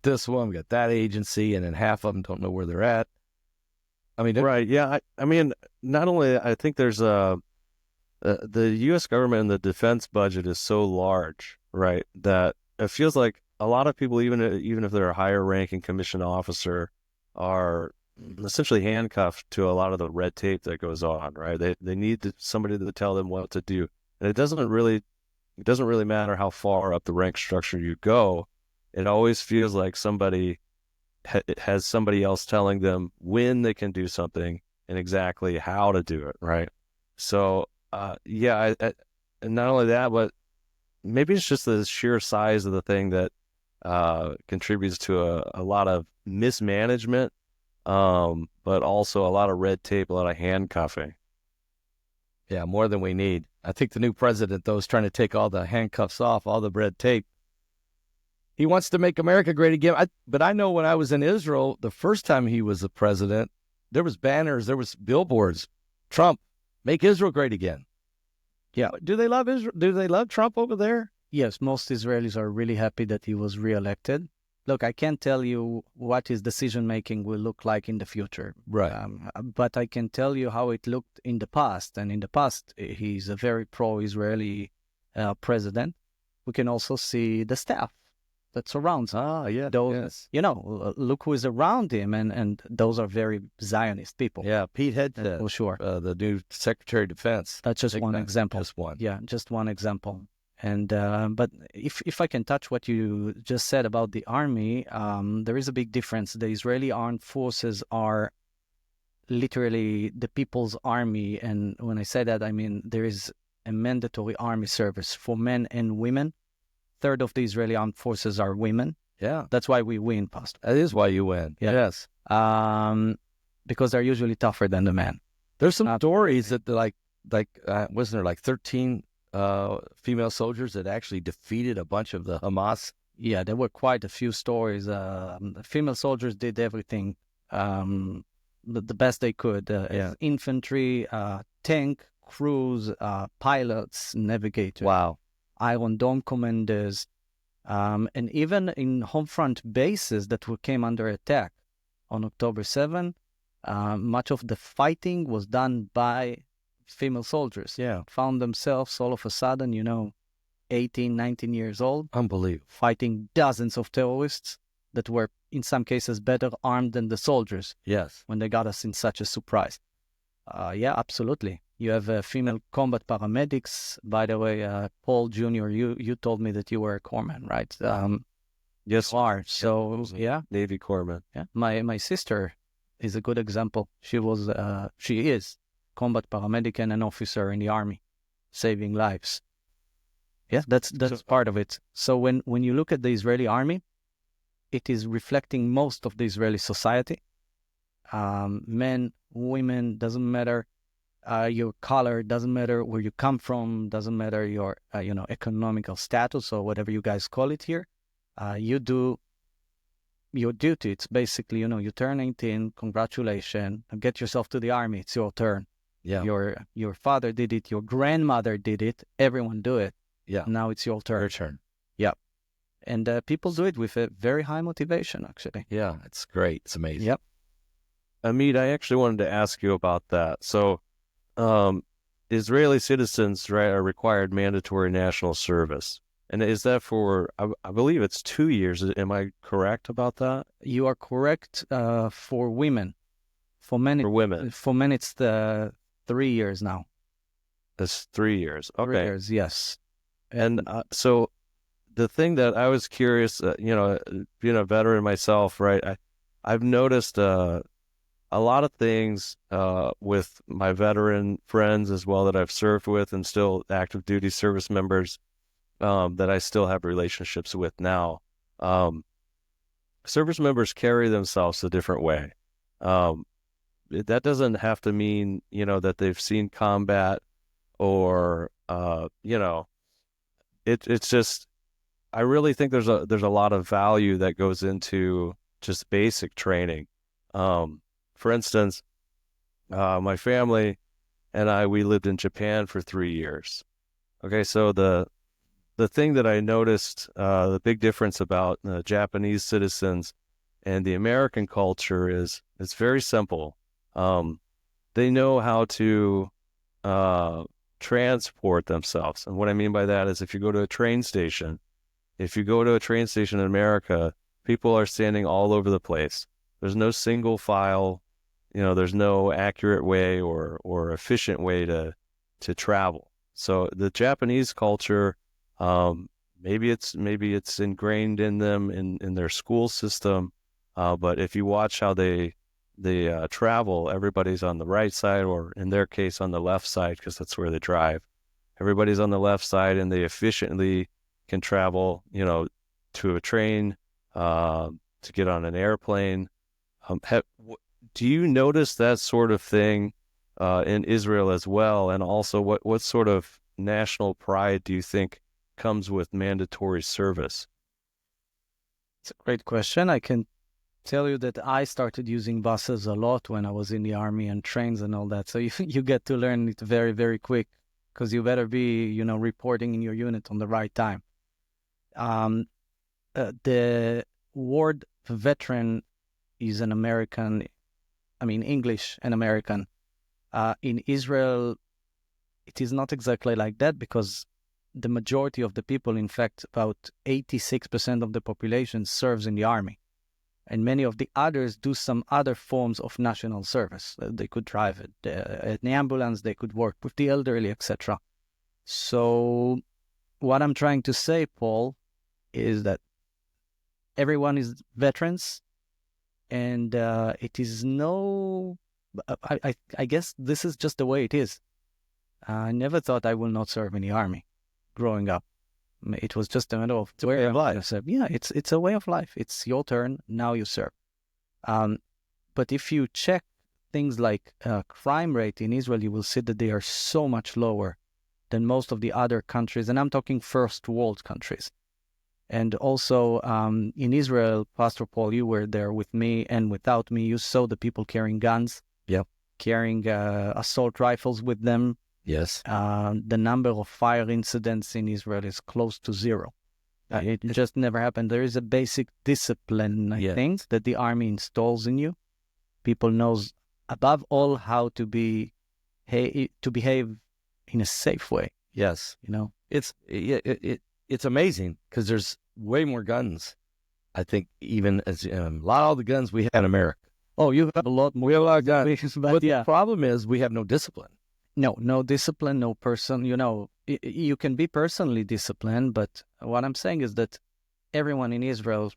this one, we got that agency, and then half of them don't know where they're at. I mean, right. Yeah. I mean, not only, I think there's the U.S. government and the defense budget is so large, right, that it feels like a lot of people, even if they're a higher ranking commissioned officer, are essentially handcuffed to a lot of the red tape that goes on, right? They need somebody to tell them what to do. And it doesn't really matter how far up the rank structure you go. It always feels like somebody has somebody else telling them when they can do something and exactly how to do it, right? So, and not only that, but maybe it's just the sheer size of the thing that contributes to a lot of mismanagement, but also a lot of red tape, a lot of handcuffing. Yeah, more than we need. I think the new president, though, is trying to take all the handcuffs off, all the red tape. He wants to make America great again. But I know when I was in Israel, the first time he was the president, there was banners, there was billboards. Trump, make Israel great again. Yeah. Do they love Israel? Do they love Trump over there? Yes, most Israelis are really happy that he was reelected. Look, I can't tell you what his decision-making will look like in the future. Right. But I can tell you how it looked in the past. And in the past, he's a very pro-Israeli president. We can also see the staff that surrounds him. Yeah. Those, look who is around him. And those are very Zionist people. Yeah, Pete Hegseth, for sure. The new Secretary of Defense. That's just one example. Just one. Yeah, just one example. And but if I can touch what you just said about the army, there is a big difference. The Israeli armed forces are literally the people's army. And when I say that, I mean there is a mandatory army service for men and women. Third of the Israeli armed forces are women. Yeah. That's why we win, Pastor. That is why you win. Yeah. Yes. Because they're usually tougher than the men. There's some stories that wasn't there like 13 female soldiers that actually defeated a bunch of the Hamas? Yeah, there were quite a few stories. The female soldiers did everything the best they could. Infantry, tank, crews, pilots, navigators. Wow. Iron Dome commanders, and even in home front bases that came under attack on October 7, much of the fighting was done by female soldiers. Yeah. Found themselves all of a sudden, 18, 19 years old. Unbelievable. Fighting dozens of terrorists that were, in some cases, better armed than the soldiers. Yes. When they got us in such a surprise. Yeah, absolutely. You have female combat paramedics. By the way, Paul Jr., you told me that you were a corpsman, right? Yes. You are. So, yeah. Navy corpsman. Yeah. My sister is a good example. She is combat paramedic and an officer in the army, saving lives. Yeah, that's part of it. So when you look at the Israeli army, it is reflecting most of the Israeli society. Men, women, doesn't matter your color, doesn't matter where you come from, doesn't matter your economical status or whatever you guys call it here. You do your duty. It's basically, you turn 18, congratulations, get yourself to the army. It's your turn. Yeah. Your father did it, your grandmother did it, everyone do it. Yeah. Now it's your turn. Your turn. Yeah. And people do it with a very high motivation, actually. Yeah, it's great. It's amazing. Yep. Amit, I actually wanted to ask you about that. So, Israeli citizens, right, are required mandatory national service. And is that for, I believe it's 2 years. Am I correct about that? You are correct for women. For men, it's 3 years now. It's 3 years. Okay. 3 years, yes. And so the thing that I was curious, being a veteran myself, right, I've noticed a lot of things with my veteran friends as well that I've served with and still active duty service members that I still have relationships with now. Service members carry themselves a different way. That doesn't have to mean, that they've seen combat or, it's just, I really think there's a lot of value that goes into just basic training. For instance, my family and we lived in Japan for 3 years. Okay, so the thing that I noticed, the big difference about Japanese citizens and the American culture is it's very simple. They know how to transport themselves. And what I mean by that is if you go to a train station If you go to a train station in America, people are standing all over the place. There's no single file, there's no accurate way or efficient way to travel. So the Japanese culture, maybe it's ingrained in them in their school system, but if you watch how they travel, everybody's on the right side, or in their case on the left side, because that's where they drive. Everybody's on the left side, and they efficiently can travel, to a train, to get on an airplane. Do you notice that sort of thing in Israel as well? And also, what sort of national pride do you think comes with mandatory service? It's a great question. I can tell you that I started using buses a lot when I was in the army, and trains and all that. So you get to learn it very, very quick, because you better be, reporting in your unit on the right time. The word veteran is an American, English and American. In Israel, it is not exactly like that, because the majority of the people, in fact, about 86% of the population serves in the army. And many of the others do some other forms of national service. They could drive an ambulance, they could work with the elderly, etc. So what I'm trying to say, Paul, is that everyone is veterans, and it is I guess this is just the way it is. I never thought I will not serve in the army growing up. It was just a matter of way of life. Yeah, it's a way of life. It's your turn, now you serve. But if you check things like crime rate in Israel, you will see that they are so much lower than most of the other countries. And I'm talking first world countries. And also in Israel, Pastor Paul, you were there with me and without me. You saw the people carrying guns, carrying assault rifles with them. Yes. The number of fire incidents in Israel is close to zero. It just never happened. There is a basic discipline, I think, that the army installs in you. People knows above all how to behave in a safe way. Yes. It's amazing, because there's way more guns, I think, even as a lot of the guns we have in America. Oh, you have a lot more. We have a lot of guns. But yeah. The problem is we have no discipline. No discipline, no person. You can be personally disciplined, but what I'm saying is that everyone in Israel,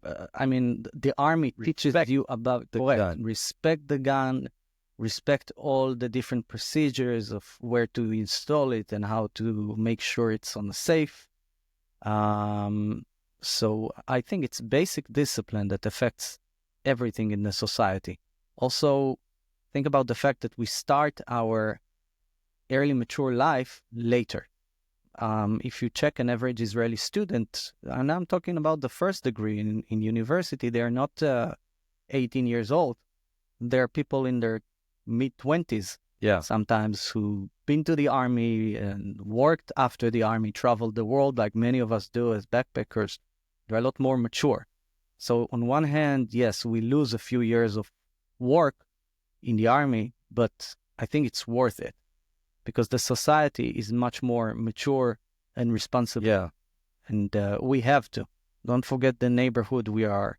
the army teaches you about the gun. Respect the gun, respect all the different procedures of where to install it and how to make sure it's on the safe. So I think it's basic discipline that affects everything in the society. Also, think about the fact that we start our early mature life later. If you check an average Israeli student, and I'm talking about the first degree in university, they're not 18 years old. They're people in their mid-20s, sometimes, who've been to the army and worked after the army, traveled the world like many of us do as backpackers. They're a lot more mature. So on one hand, yes, we lose a few years of work in the army, but I think it's worth it, because the society is much more mature and responsible. Yeah. And we have to. Don't forget the neighborhood we are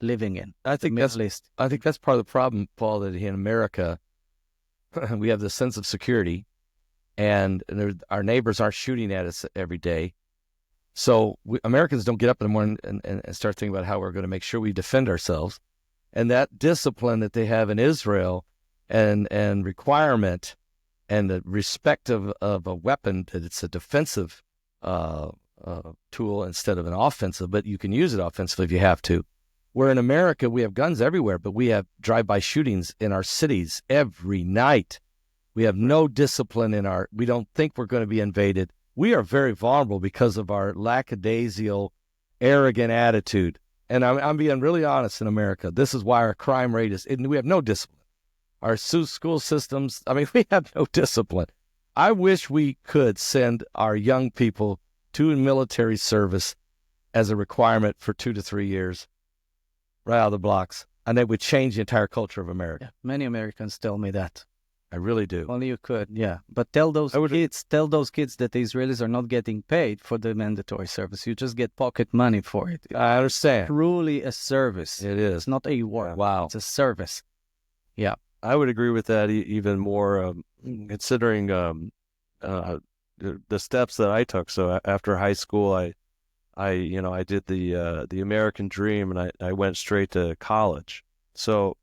living in. I think that's part of the problem, Paul, that in America, we have this sense of security, and our neighbors aren't shooting at us every day. So Americans don't get up in the morning and start thinking about how we're going to make sure we defend ourselves. And that discipline that they have in Israel and requirement and the respect of a weapon, that it's a defensive tool instead of an offensive, but you can use it offensively if you have to. Where in America, we have guns everywhere, but we have drive-by shootings in our cities every night. We have no discipline we don't think we're going to be invaded. We are very vulnerable because of our lackadaisical, arrogant attitude. And I'm being really honest in America. This is why our crime rate we have no discipline. Our school systems, we have no discipline. I wish we could send our young people to military service as a requirement for 2 to 3 years, right out of the blocks, and that would change the entire culture of America. Yeah, many Americans tell me that. I really do. Only you could, yeah. But tell those kids that the Israelis are not getting paid for the mandatory service. You just get pocket money for it. I understand. Truly a service. It is. It's not a work. Wow. It's a service. Yeah. I would agree with that even more, considering the steps that I took. So after high school, I did the American dream, and I went straight to college. So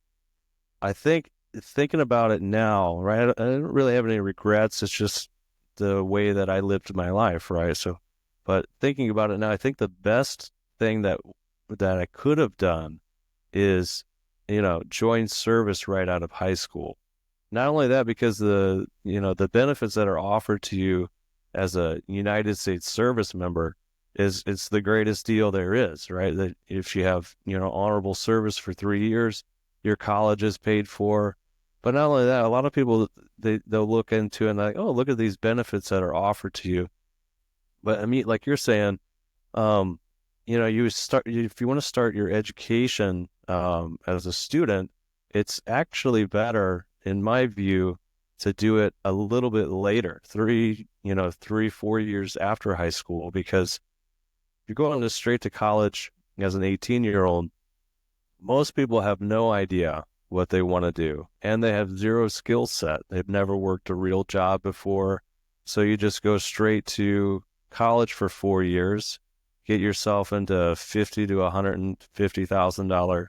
I think thinking about it now, right, I don't really have any regrets. It's just the way that I lived my life, right? So, but thinking about it now, I think the best thing that I could have done is, join service right out of high school. Not only that, because the benefits that are offered to you as a United States service member it's the greatest deal there is, right? That if you have, honorable service for 3 years, your college is paid for. But not only that, a lot of people, they'll look into it and like, oh, look at these benefits that are offered to you. But I mean, like you're saying, if you want to start your education as a student, it's actually better, in my view, to do it a little bit later, 4 years after high school, because if you're going straight to college as an 18-year-old, most people have no idea what they want to do, and they have zero skill set. They've never worked a real job before. So you just go straight to college for 4 years, get yourself into $50,000 to $150,000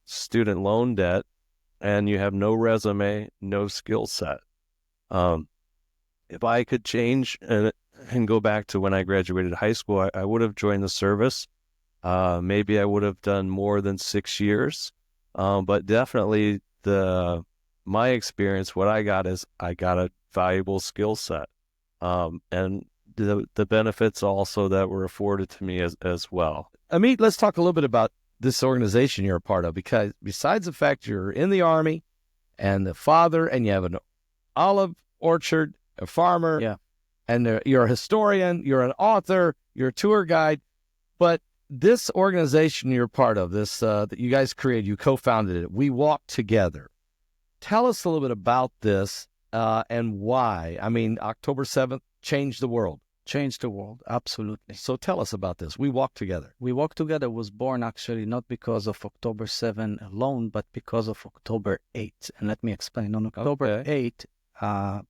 student loan debt, and you have no resume, no skill set. If I could change and go back to when I graduated high school, I would have joined the service. Maybe I would have done more than 6 years. But definitely my experience, what I got is I got a valuable skill set. And the benefits also that were afforded to me as well. Amit, let's talk a little bit about this organization you're a part of, because besides the fact you're in the Army and the father, and you have an olive orchard, a farmer, yeah, and you're a historian, you're an author, you're a tour guide, but this organization you're part of, this that you guys created, you co-founded it, We Walk Together. Tell us a little bit about this and why. I mean, October 7th changed the world. Changed the world, absolutely. So tell us about this. We Walk Together. We Walk Together was born actually not because of October 7 alone, but because of October 8. And let me explain. On October 8,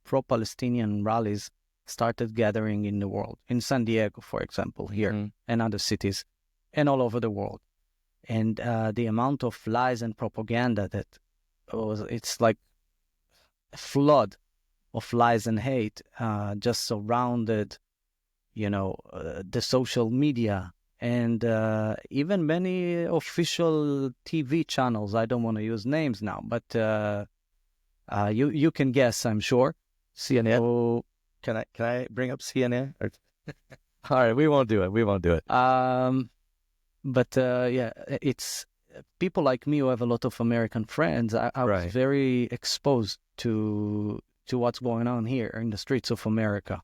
pro-Palestinian rallies started gathering in the world, in San Diego, for example, here, and other cities, and all over the world. And the amount of lies and propaganda that it's like a flood of lies and hate just surrounded, the social media and even many official TV channels. I don't want to use names now, but you can guess, I'm sure. CNN. So, can I bring up CNN? All right, we won't do it. But it's people like me who have a lot of American friends. I was very exposed to what's going on here in the streets of America.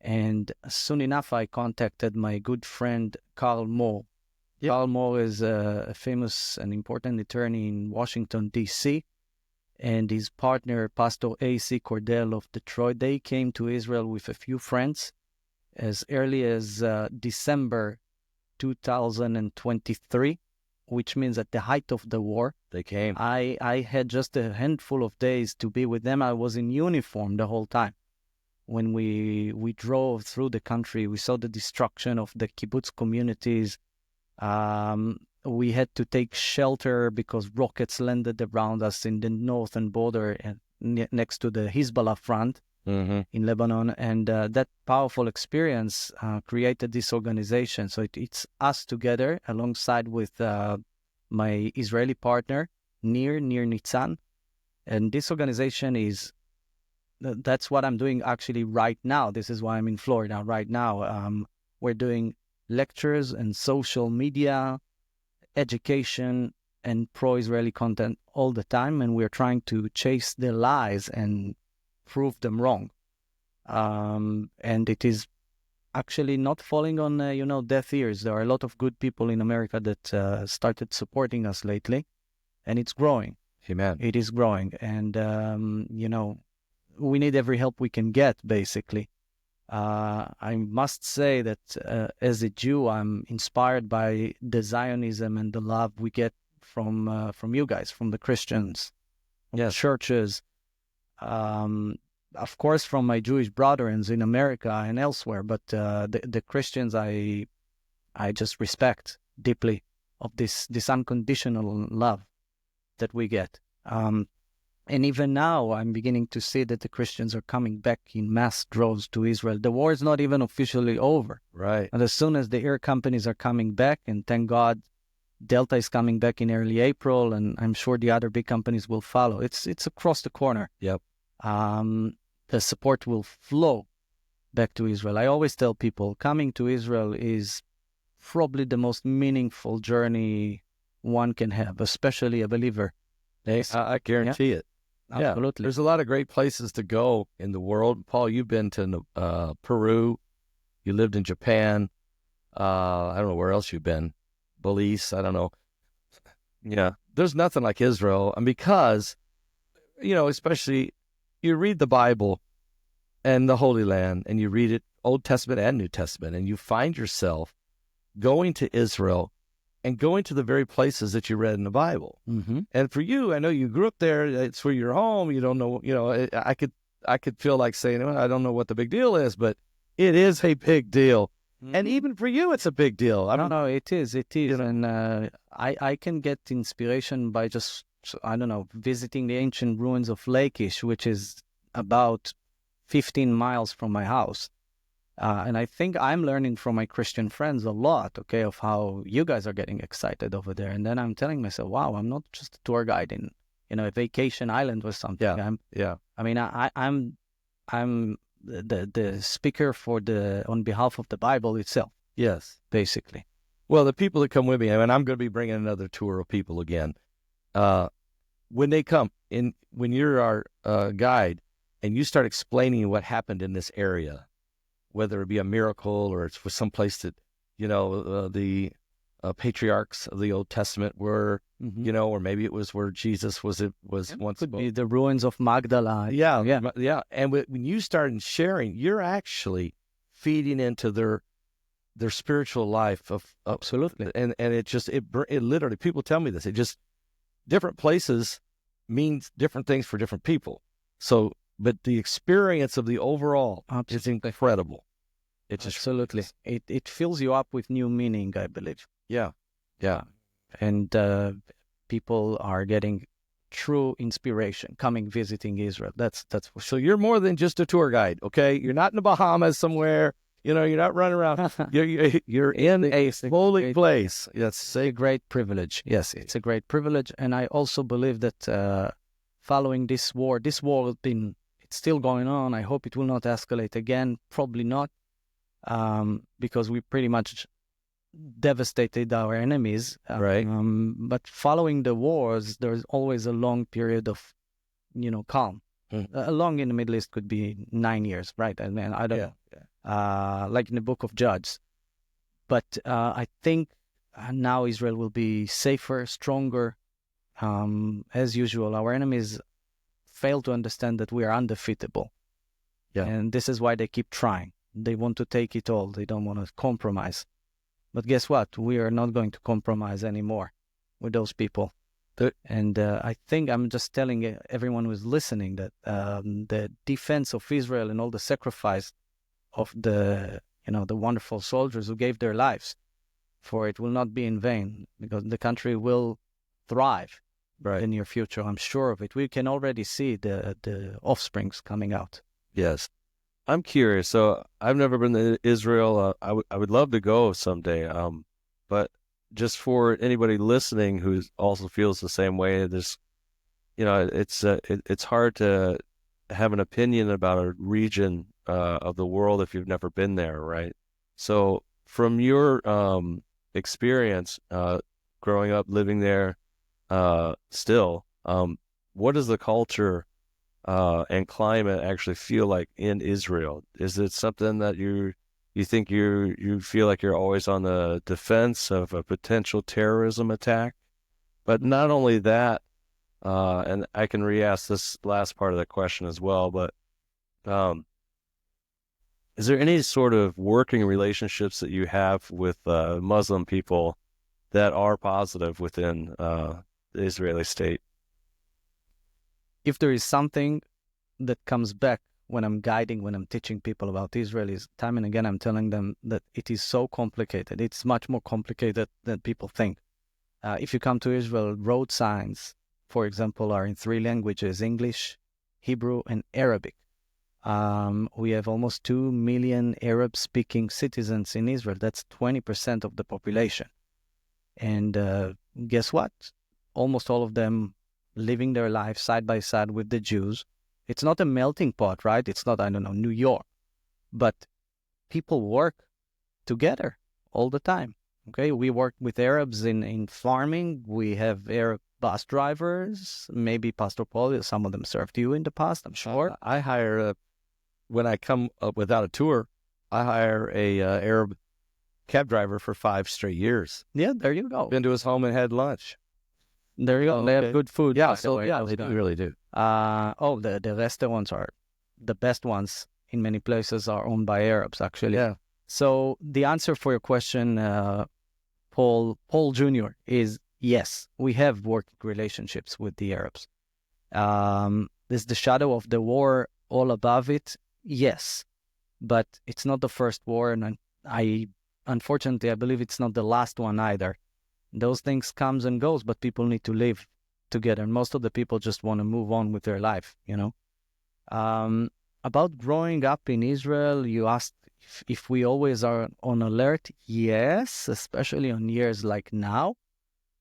And soon enough, I contacted my good friend, Carl Moore. Yep. Carl Moore is a famous and important attorney in Washington, D.C., and his partner, Pastor A.C. Cordell of Detroit. They came to Israel with a few friends as early as December 2023, which means at the height of the war. They came. I had just a handful of days to be with them. I was in uniform the whole time. When we drove through the country, we saw the destruction of the kibbutz communities. We had to take shelter because rockets landed around us in the northern border and next to the Hezbollah front in Lebanon. And that powerful experience created this organization. So it's us together alongside with my Israeli partner, Nir Nitzan. And this organization that's what I'm doing actually right now. This is why I'm in Florida right now. We're doing lectures and social media, education, and pro-Israeli content all the time. And we're trying to chase the lies and prove them wrong. And it is actually not falling on, deaf ears. There are a lot of good people in America that started supporting us lately, and it's growing. Amen. It is growing. And, we need every help we can get, basically. I must say that as a Jew, I'm inspired by the Zionism and the love we get from you guys, from the Christians, from the churches, of course, from my Jewish brethren in America and elsewhere. But the Christians, I just respect deeply of this unconditional love that we get. And even now, I'm beginning to see that the Christians are coming back in mass droves to Israel. The war is not even officially over. Right. And as soon as the air companies are coming back, and thank God, Delta is coming back in early April, and I'm sure the other big companies will follow. It's across the corner. Yep. The support will flow back to Israel. I always tell people, coming to Israel is probably the most meaningful journey one can have, especially a believer. I guarantee it. Absolutely. Yeah, there's a lot of great places to go in the world. Paul, you've been to Peru. You lived in Japan. I don't know where else you've been. Belize, I don't know. Yeah. There's nothing like Israel. And because, especially you read the Bible and the Holy Land, and you read it, Old Testament and New Testament, and you find yourself going to Israel and going to the very places that you read in the Bible. Mm-hmm. And for you, I know you grew up there. It's where you're home. You don't know, I could feel like saying, well, I don't know what the big deal is, but it is a big deal. Mm-hmm. And even for you, it's a big deal. No, it is. And I can get inspiration by just, visiting the ancient ruins of Lachish, which is about 15 miles from my house. And I think I'm learning from my Christian friends a lot, of how you guys are getting excited over there. And then I'm telling myself, wow, I'm not just a tour guide in, a vacation island or something. I'm the speaker on behalf of the Bible itself. Yes. Basically. Well, the people that come with me, and I'm going to be bringing another tour of people again. When they come in, when you're our guide and you start explaining what happened in this area, whether it be a miracle or it's for some place that, the patriarchs of the Old Testament were, or maybe it was where Jesus was once. Could be the ruins of Magdala. Yeah. And when you start sharing, you're actually feeding into their spiritual life of absolutely. And it literally, people tell me this. It just different places means different things for different people. So. But the experience of the overall is incredible. It's absolutely. It fills you up with new meaning, I believe. Yeah. And people are getting true inspiration coming visiting Israel. That's for sure. So you're more than just a tour guide, okay? You're not in the Bahamas somewhere. You're not running around. You're in a holy place. It's a great privilege. Yes, it's a great privilege. And I also believe that following this war has been. It's still going on. I hope it will not escalate again. Probably not, because we pretty much devastated our enemies. Right. But following the wars, there's always a long period of, calm. Long in the Middle East could be 9 years, right? I mean, I don't know. Yeah. Like in the book of Judges. But I think now Israel will be safer, stronger. As usual, our enemies fail to understand that we are undefeatable. Yeah. And this is why they keep trying. They want to take it all. They don't want to compromise. But guess what? We are not going to compromise anymore with those people. And I think I'm just telling everyone who's listening that the defense of Israel and all the sacrifice of the wonderful soldiers who gave their lives for it will not be in vain, because the country will thrive. Right. In the near future, I'm sure of it. We can already see the offsprings coming out. Yes. I'm curious. So I've never been to Israel. I would love to go someday. But just for anybody listening who also feels the same way, there's, it's hard to have an opinion about a region of the world if you've never been there, right? So from your experience growing up, living there, still, what does the culture and climate actually feel like in Israel? Is it something that you think you feel like you're always on the defense of a potential terrorism attack? But not only that, and I can re-ask this last part of the question as well, but Is there any sort of working relationships that you have with Muslim people that are positive within the Israeli state? If there is something that comes back when I'm guiding, when I'm teaching people about Israel, is time and again I'm telling them that it is so complicated. It's much more complicated than people think. If you come to Israel, road signs, for example, are in 3 languages: English, Hebrew, and Arabic. We have almost 2 million Arab-speaking citizens in Israel. That's 20% of the population. And guess what? Almost all of them living their life side by side with the Jews. It's not a melting pot, right? It's not, I don't know, New York. But people work together all the time. Okay, we work with Arabs in farming. We have Arab bus drivers. Maybe Pastor Paul, some of them served you in the past, I'm sure. I hire, when I come up without a tour, I hire a Arab cab driver for 5 straight years. Yeah, there you go. Been to his home and had lunch. There you go. Oh, They okay. have good food. Yeah, by the so way. yeah, they really do. The restaurants are the best ones in many places are owned by Arabs, actually. Yeah. So the answer for your question, Paul Jr., is yes, we have working relationships with the Arabs. Is the shadow of the war all above it? Yes, but it's not the first war, and unfortunately, I believe it's not the last one either. Those things comes and goes, but people need to live together. And most of the people just want to move on with their life, you know. About growing up in Israel, you asked if we always are on alert. Yes, especially on years like now.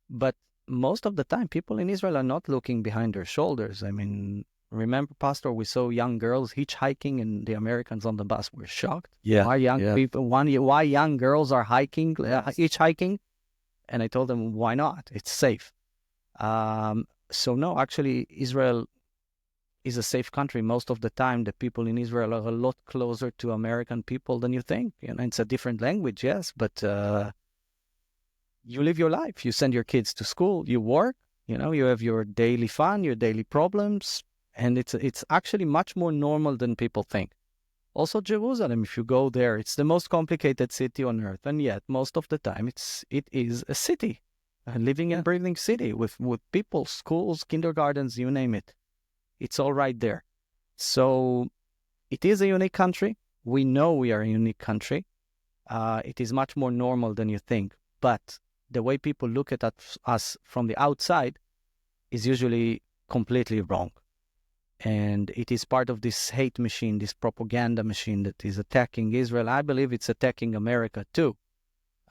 But most of the time, people in Israel are not looking behind their shoulders. I mean, remember, Pastor, we saw young girls hitchhiking, and the Americans on the bus were shocked. Yeah. Why why young girls are hitchhiking? And I told them, why not? It's safe. So no, actually, Israel is a safe country. Most of the time, the people in Israel are a lot closer to American people than you think. You know, it's a different language, yes, but you live your life. You send your kids to school. You work. You know, you have your daily fun, your daily problems, and it's actually much more normal than people think. Also, Jerusalem, if you go there, it's the most complicated city on earth, and yet most of the time it is a city, a living and breathing city with people, schools, kindergartens, you name it. It's all right there. So it is a unique country. We know we are a unique country. It is much more normal than you think, but the way people look at us from the outside is usually completely wrong. And it is part of this hate machine, this propaganda machine that is attacking Israel. I believe it's attacking America too,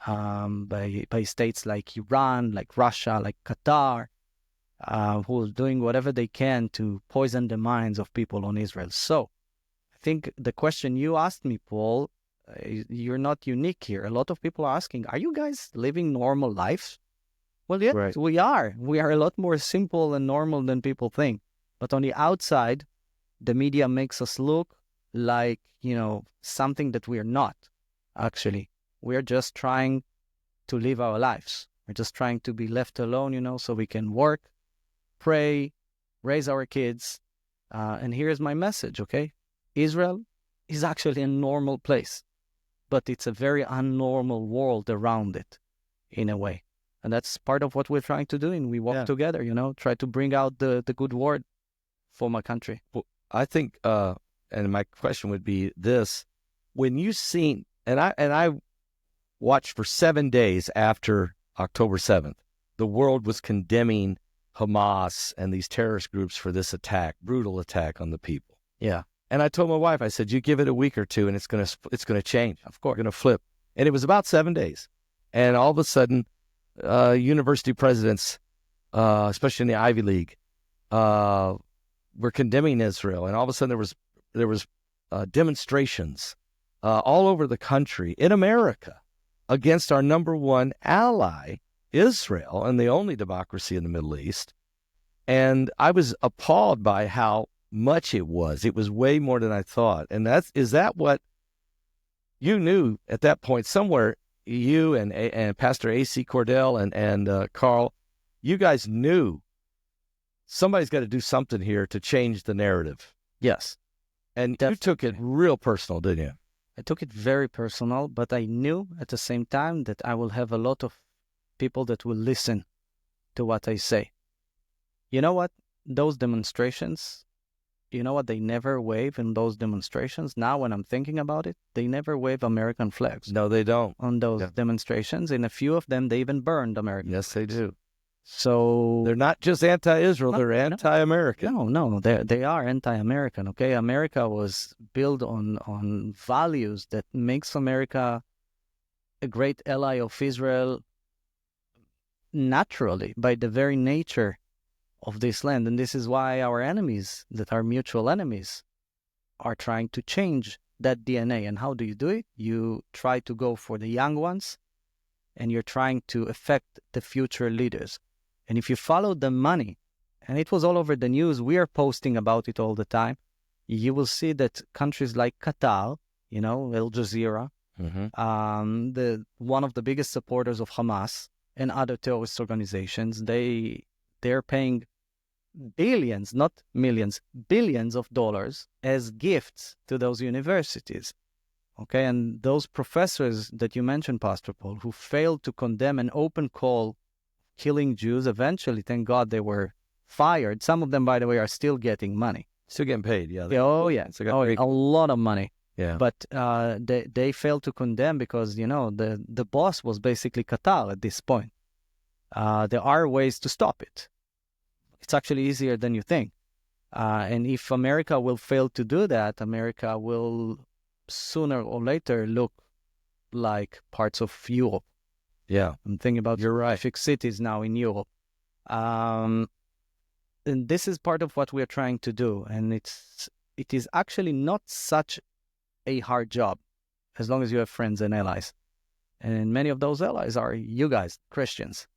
by states like Iran, like Russia, like Qatar, who are doing whatever they can to poison the minds of people on Israel. So I think the question you asked me, Paul, you're not unique here. A lot of people are asking, are you guys living normal lives? Well, yes, Right. we are. We are a lot more simple and normal than people think. But on the outside, the media makes us look like, you know, something that we are not, actually. We are just trying to live our lives. We're just trying to be left alone, you know, so we can work, pray, raise our kids. And here's my message, okay? Israel is actually a normal place, but it's a very unnormal world around it, in a way. And that's part of what we're trying to do, and we walk together, you know, try to bring out the good word for my country. Well, I think, and my question would be this: when you seen, and I watched for 7 days after October 7th, the world was condemning Hamas and these terrorist groups for this attack, brutal attack on the people. Yeah. And I told my wife, I said, you give it a week or two, and it's gonna change. Of course, going to flip. And it was about 7 days, and all of a sudden, university presidents, especially in the Ivy League, were condemning Israel, and all of a sudden there was demonstrations all over the country in America against our number one ally, Israel, and the only democracy in the Middle East. And I was appalled by how much it was. It was way more than I thought. And is that what you knew at that point? Somewhere, you and Pastor A.C. Cordell and Carl, you guys knew somebody's got to do something here to change the narrative. Yes. And you took it real personal, didn't you? I took it very personal, but I knew at the same time that I will have a lot of people that will listen to what I say. You know what? Those demonstrations, you know what they never wave in those demonstrations? Now when I'm thinking about it, they never wave American flags No, they don't. on those demonstrations. In a few of them, they even burned American Yes, they do. So they're not just anti-Israel, they're anti-American. No, they are anti-American, okay? America was built on values that makes America a great ally of Israel naturally, by the very nature of this land. And this is why our enemies, that are mutual enemies, are trying to change that DNA. And how do you do it? You try to go for the young ones, and you're trying to affect the future leaders. And if you follow the money, and it was all over the news, we are posting about it all the time, you will see that countries like Qatar, you know, Al Jazeera, one of the biggest supporters of Hamas and other terrorist organizations, they're paying billions, not millions, billions of dollars as gifts to those universities. Okay, and those professors that you mentioned, Pastor Paul, who failed to condemn an open call killing Jews, eventually, thank God, they were fired. Some of them, by the way, are still getting money. Still getting paid, yeah. A lot of money. Yeah. But they failed to condemn because, you know, the boss was basically Qatar at this point. There are ways to stop it. It's actually easier than you think. And if America will fail to do that, America will sooner or later look like parts of Europe. Yeah. I'm thinking about specific cities now in Europe. And this is part of what we're trying to do. And it is actually not such a hard job as long as you have friends and allies. And many of those allies are you guys, Christians,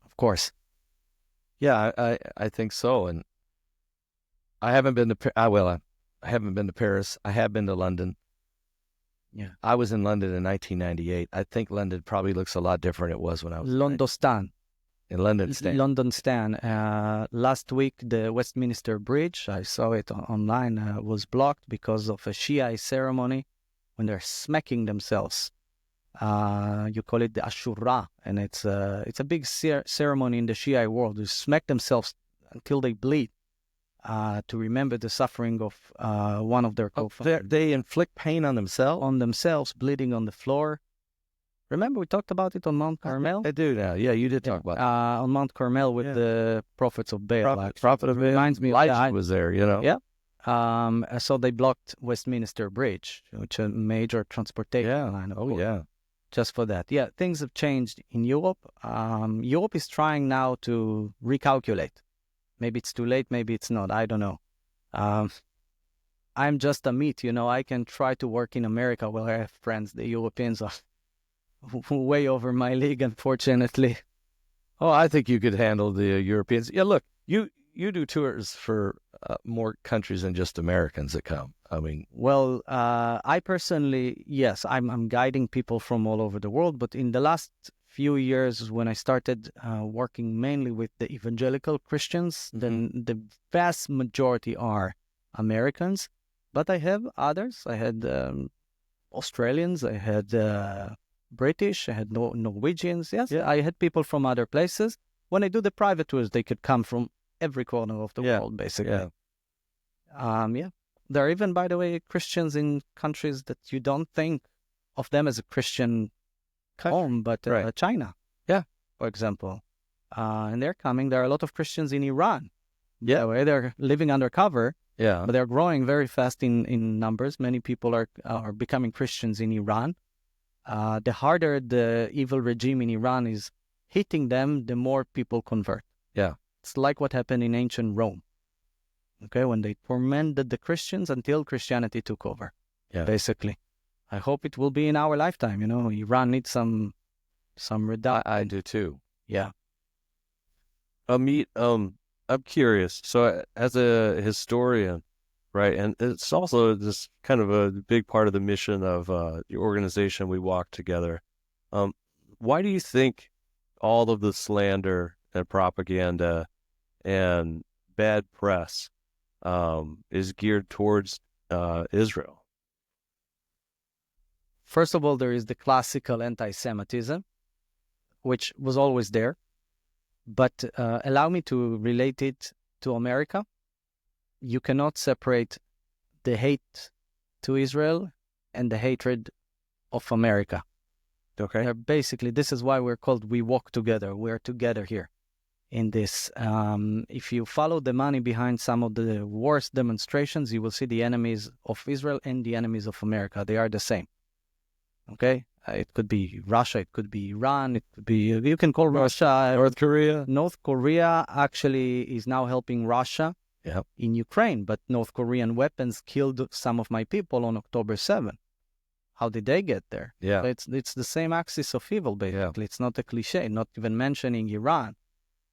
of course. Yeah, I think so. And I haven't been to I haven't been to Paris. I have been to London. Yeah, I was in London in 1998. I think London probably looks a lot different than it was when I was London Stan. Last week, the Westminster Bridge, I saw it online, was blocked because of a Shia ceremony when they're smacking themselves. You call it the Ashura, and it's a big ceremony in the Shia world. They smack themselves until they bleed to remember the suffering of one of their co-founders. They inflict pain on themselves? Bleeding on the floor. Remember we talked about it on Mount Carmel? I do now. Yeah, you did talk about it. On Mount Carmel with the prophets of Baal. Prophet of Baal. Reminds me Elijah of that. was there, you know. Yeah. So they blocked Westminster Bridge, which is a major transportation line. Just for that. Yeah, things have changed in Europe. Europe is trying now to recalculate. Maybe it's too late, maybe it's not. I don't know. I'm just Amit, you know. I can try to work in America where I have friends. The Europeans are way over my league, unfortunately. Oh, I think you could handle the Europeans. Yeah, look, you do tours for more countries than just Americans that come. I mean, well, I personally, yes, I'm guiding people from all over the world. But in the last few years, when I started working mainly with the evangelical Christians, then the vast majority are Americans. But I have others. I had Australians. I had British. I had Norwegians. Yes, I had people from other places. When I do the private tours, they could come from every corner of the world, basically. There are even, by the way, Christians in countries that you don't think of them as a Christian home, but China, for example. And they're coming. There are a lot of Christians in Iran. Yeah, where they're living undercover. Yeah, but they're growing very fast in numbers. Many people are becoming Christians in Iran. The harder the evil regime in Iran is hitting them, the more people convert. Yeah, it's like what happened in ancient Rome. Okay, when they tormented the Christians until Christianity took over. Yeah, basically. I hope it will be in our lifetime. You know, Iran needs some reduction. I do too. Yeah. Amit, I'm curious. So, as a historian, right, and it's also just kind of a big part of the mission of the organization We Walk Together. Why do you think all of the slander and propaganda and bad press is geared towards Israel? First of all, there is the classical anti-Semitism, which was always there. But allow me to relate it to America. You cannot separate the hate to Israel and the hatred of America. Okay. They're basically, this is why we're called We Walk Together. We're together here in this. If you follow the money behind some of the worst demonstrations, you will see the enemies of Israel and the enemies of America. They are the same. Okay? It could be Russia, it could be Iran, it could be, you can call Russia. North Korea. North Korea actually is now helping Russia in Ukraine, but North Korean weapons killed some of my people on October 7th. How did they get there? Yeah. It's the same axis of evil, basically. It's not a cliche, not even mentioning Iran,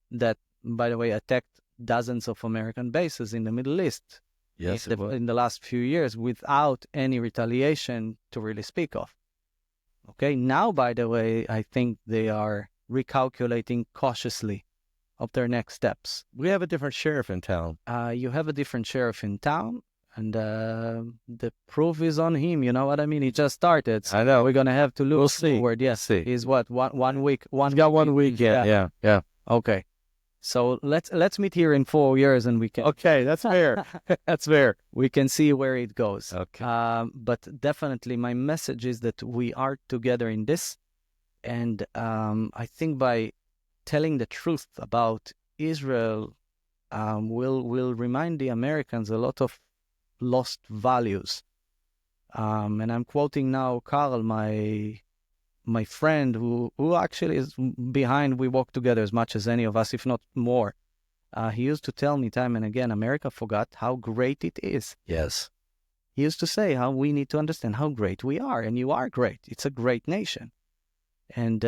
that, by the way, attacked dozens of American bases in the Middle East in the last few years without any retaliation to really speak of. Okay, now, by the way, I think they are recalculating cautiously of their next steps. We have a different sheriff in town. You have a different sheriff in town, and the proof is on him. You know what I mean? He just started. I know. We're going to have to look We'll see. forward. Yes. See. He's what, one week? He's got 1 week. Yeah. Okay. So let's meet here in 4 years and we can... Okay, that's fair. That's fair. We can see where it goes. Okay. But definitely my message is that we are together in this. And I think by telling the truth about Israel, will remind the Americans a lot of lost values. And I'm quoting now Carl, my friend, who actually is behind We Walk Together as much as any of us, if not more. He used to tell me time and again, America forgot how great it is. Yes. He used to say how we need to understand how great we are, and you are great. It's a great nation. And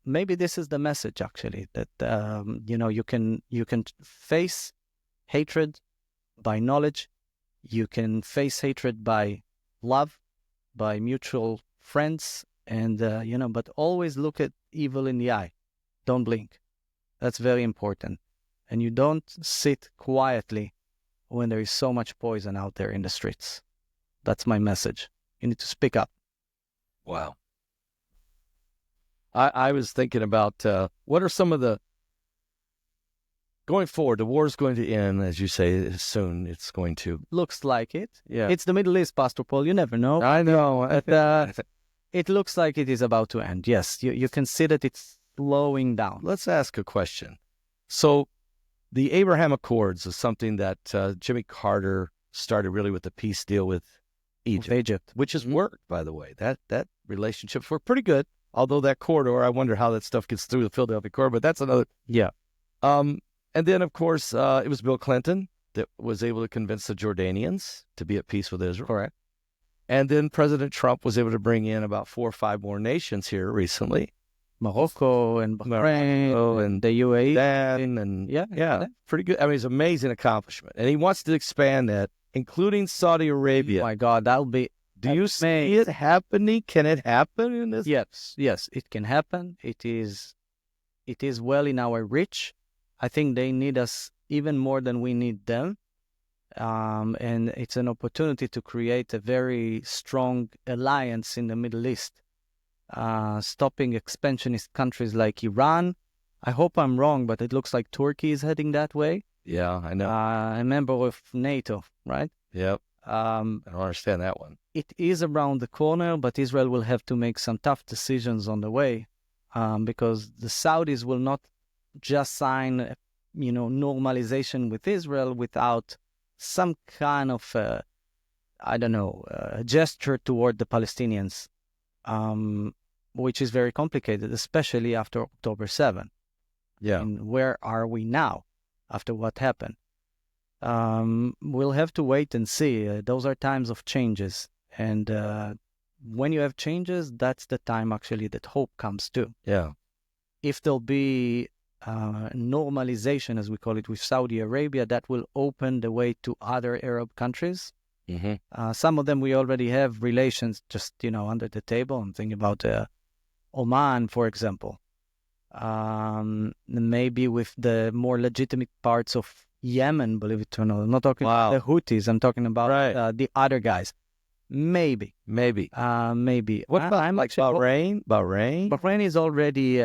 maybe this is the message, actually, that you can face hatred by knowledge. You can face hatred by love, by mutual friends, and but always look at evil in the eye. Don't blink. That's very important. And you don't sit quietly when there is so much poison out there in the streets. That's my message. You need to speak up. Wow. I was thinking about what are some of the, going forward, the war is going to end, as you say, soon. It's going to. Looks like it. Yeah. It's the Middle East, Pastor Paul. You never know. I know. It looks like it is about to end. Yes, you can see that it's slowing down. Let's ask a question. So the Abraham Accords is something that Jimmy Carter started really with the peace deal with Egypt, which has worked, by the way. That relationships were pretty good. Although that corridor, I wonder how that stuff gets through the Philadelphia corridor, but that's another. Yeah. And then, of course, it was Bill Clinton that was able to convince the Jordanians to be at peace with Israel. Correct. And then President Trump was able to bring in about 4 or 5 more nations here recently. Morocco and Bahrain and the UAE. And yeah, pretty good. I mean, it's an amazing accomplishment. And he wants to expand that, including Saudi Arabia. Oh my God, that'll be... Do you see it happening? Can it happen in this? Yes, it can happen. It is well in our reach. I think they need us even more than we need them. And it's an opportunity to create a very strong alliance in the Middle East, stopping expansionist countries like Iran. I hope I'm wrong, but it looks like Turkey is heading that way. Yeah, I know. A member of NATO, right? Yep. I don't understand that one. It is around the corner, but Israel will have to make some tough decisions on the way, because the Saudis will not just sign, normalization with Israel without some kind of, gesture toward the Palestinians, which is very complicated, especially after October 7th. Yeah. And where are we now after what happened? We'll have to wait and see. Those are times of changes. And when you have changes, that's the time actually that hope comes too. Yeah. If there'll be normalization, as we call it, with Saudi Arabia, that will open the way to other Arab countries. Mm-hmm. Some of them we already have relations just, under the table. I'm thinking about Oman, for example. Maybe with the more legitimate parts of Yemen, believe it or not. I'm not talking about the Houthis. I'm talking about the other guys. Maybe. Maybe. What about like Bahrain? Bahrain is already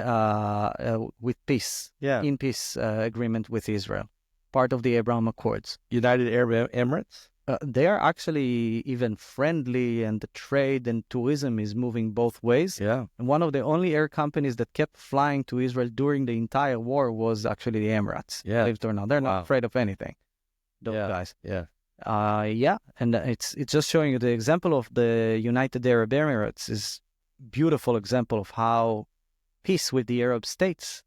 with peace, in peace agreement with Israel, part of the Abraham Accords. United Arab Emirates? They are actually even friendly, and the trade and tourism is moving both ways. Yeah. And one of the only air companies that kept flying to Israel during the entire war was actually the Emirates. Yeah. Believe it or not. They're not afraid of anything, those guys. Yeah. And it's just showing you the example of the United Arab Emirates is beautiful example of how peace with the Arab states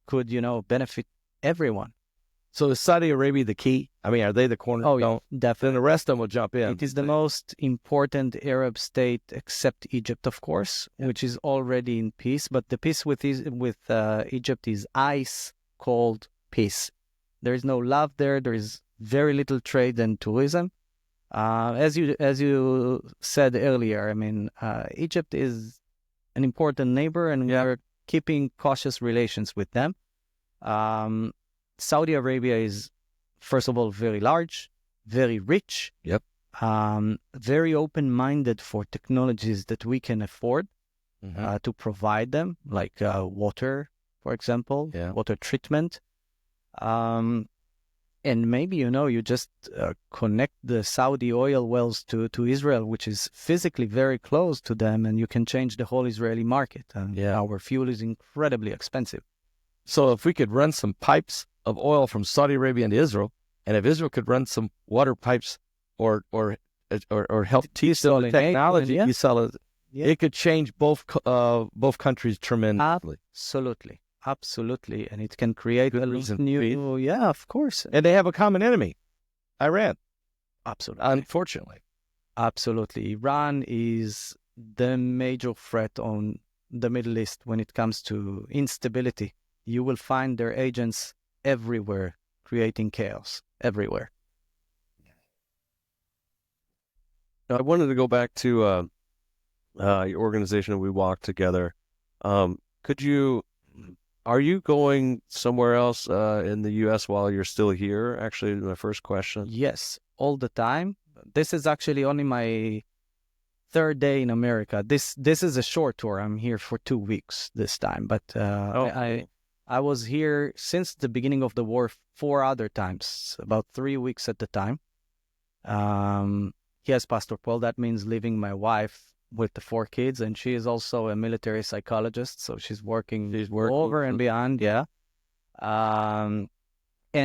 could, benefit everyone. So is Saudi Arabia the key? I mean, are they the cornerstone? Oh, yeah, definitely. Then the rest of them will jump in. It is the most important Arab state, except Egypt, of course, which is already in peace. But the peace with Egypt is ice cold peace. There is no love there. There is very little trade and tourism. As you said earlier, I mean, Egypt is an important neighbor, and we're keeping cautious relations with them. Saudi Arabia is, first of all, very large, very rich, very open-minded for technologies that we can afford to provide them, like water, for example, water treatment. And maybe, you just connect the Saudi oil wells to Israel, which is physically very close to them, and you can change the whole Israeli market. Our fuel is incredibly expensive. So if we could run some pipes of oil from Saudi Arabia into Israel, and if Israel could run some water pipes or help teach them the technology, it could change both countries tremendously. Absolutely, and it can create a new. Yeah, of course. And they have a common enemy, Iran. Absolutely. Unfortunately. Absolutely. Iran is the major threat on the Middle East when it comes to instability. You will find their agents everywhere, creating chaos everywhere. I wanted to go back to your organization, We Walk Together. Are you going somewhere else in the U.S. while you're still here? Actually, my first question. Yes, all the time. This is actually only my third day in America. This is a short tour. I'm here for 2 weeks this time, but I was here since the beginning of the war 4 other times, about 3 weeks at the time. Yes, Pastor Paul, that means leaving my wife with the 4 kids, and she is also a military psychologist, so she's working over and beyond, and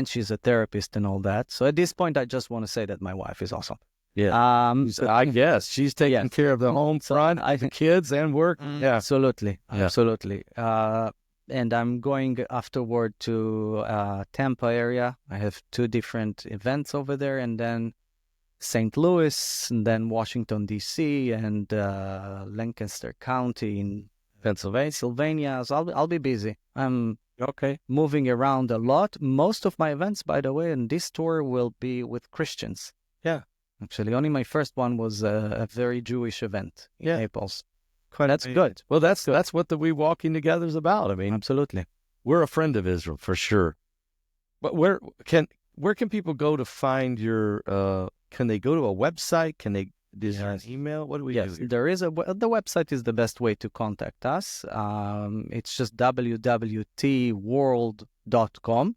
she's a therapist and all that. So at this point, I just want to say that my wife is awesome. Yeah, I guess she's taking care of the home front, the kids, and work. Yeah, absolutely. And I'm going afterward to Tampa area. I have 2 different events over there, and then St. Louis, and then Washington, D.C., and Lancaster County in Pennsylvania. So I'll be busy. I'm moving around a lot. Most of my events, by the way, and this tour will be with Christians. Yeah. Actually, only my first one was a very Jewish event in Naples. That's good. Well, that's what the We Walking Together is about. I mean, absolutely. We're a friend of Israel for sure. But where can people go to find your? Can they go to a website? Can they? Is there an email? What do we do? Yes, there is the website is the best way to contact us. It's just www.world.com.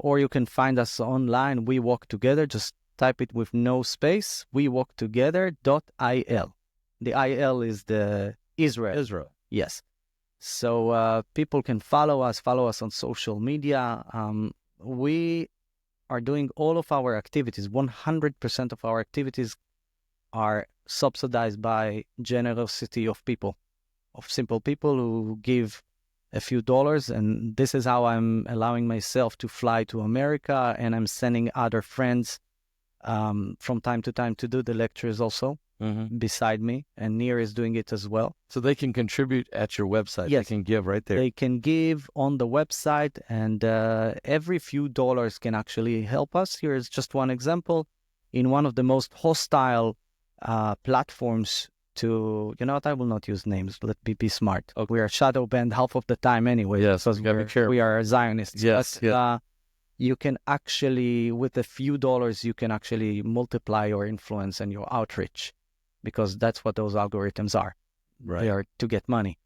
Or you can find us online. We Walk Together. Just type it with no space. wewalktogether.il. The IL is the Israel. Yes. So people can follow us on social media. We are doing all of our activities. 100% of our activities are subsidized by generosity of people, of simple people who give a few dollars. And this is how I'm allowing myself to fly to America, and I'm sending other friends from time to time to do the lectures also. Beside me, and Nir is doing it as well. So they can contribute at your website. Yes. They can give right there. They can give on the website, and every few dollars can actually help us. Here is just one example. In one of the most hostile platforms to, you know what, I will not use names. Let me be smart. Okay. We are shadow banned half of the time anyway. Yes, we are Zionists. Yes. But, you can actually, with a few dollars, you can actually multiply your influence and your outreach, because that's what those algorithms are. Right. They are to get money.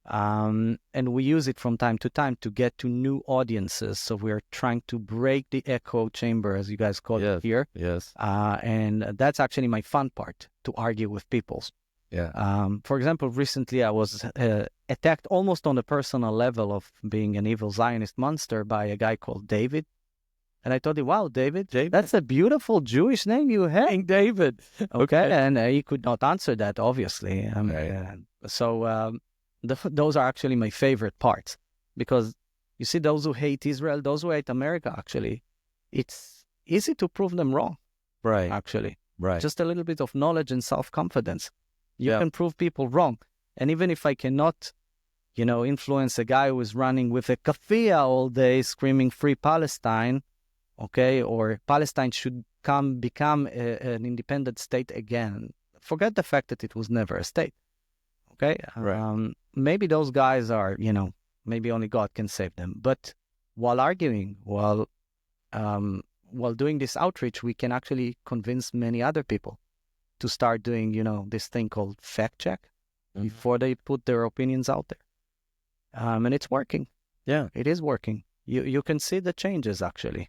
And we use it from time to time to get to new audiences. So we're trying to break the echo chamber, as you guys call it here. Yes. And that's actually my fun part, to argue with people. Yeah. For example, recently I was attacked almost on a personal level of being an evil Zionist monster by a guy called David. And I told him, wow, David, that's a beautiful Jewish name you have. King David. Okay. And he could not answer that, obviously. Those are actually my favorite parts, because you see, those who hate Israel, those who hate America, actually, it's easy to prove them wrong. Right. Actually. Right. Just a little bit of knowledge and self-confidence. You can prove people wrong. And even if I cannot, influence a guy who is running with a kafia all day screaming Free Palestine, okay, or Palestine should become an independent state again. Forget the fact that it was never a state. Okay? Right. Maybe those guys are, maybe only God can save them. But while arguing, while doing this outreach, we can actually convince many other people to start doing, this thing called fact check before they put their opinions out there. And it's working. Yeah. It is working. You can see the changes, actually,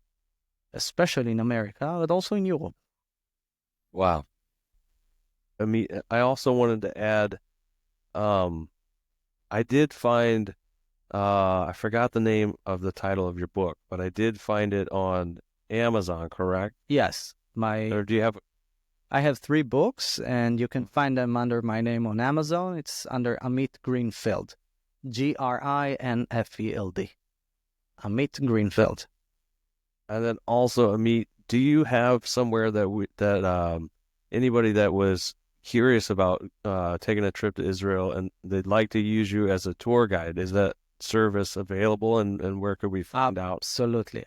especially in America, but also in Europe. Wow. I also wanted to add, I did find, I forgot the name of the title of your book, but I did find it on Amazon, correct? Yes. Or do you have... I have 3 books, and you can find them under my name on Amazon. It's under Amit Grinfeld, Grinfeld. Amit Grinfeld. And then also, Amit, do you have somewhere that anybody that was curious about taking a trip to Israel and they'd like to use you as a tour guide, is that service available, and where could we find out?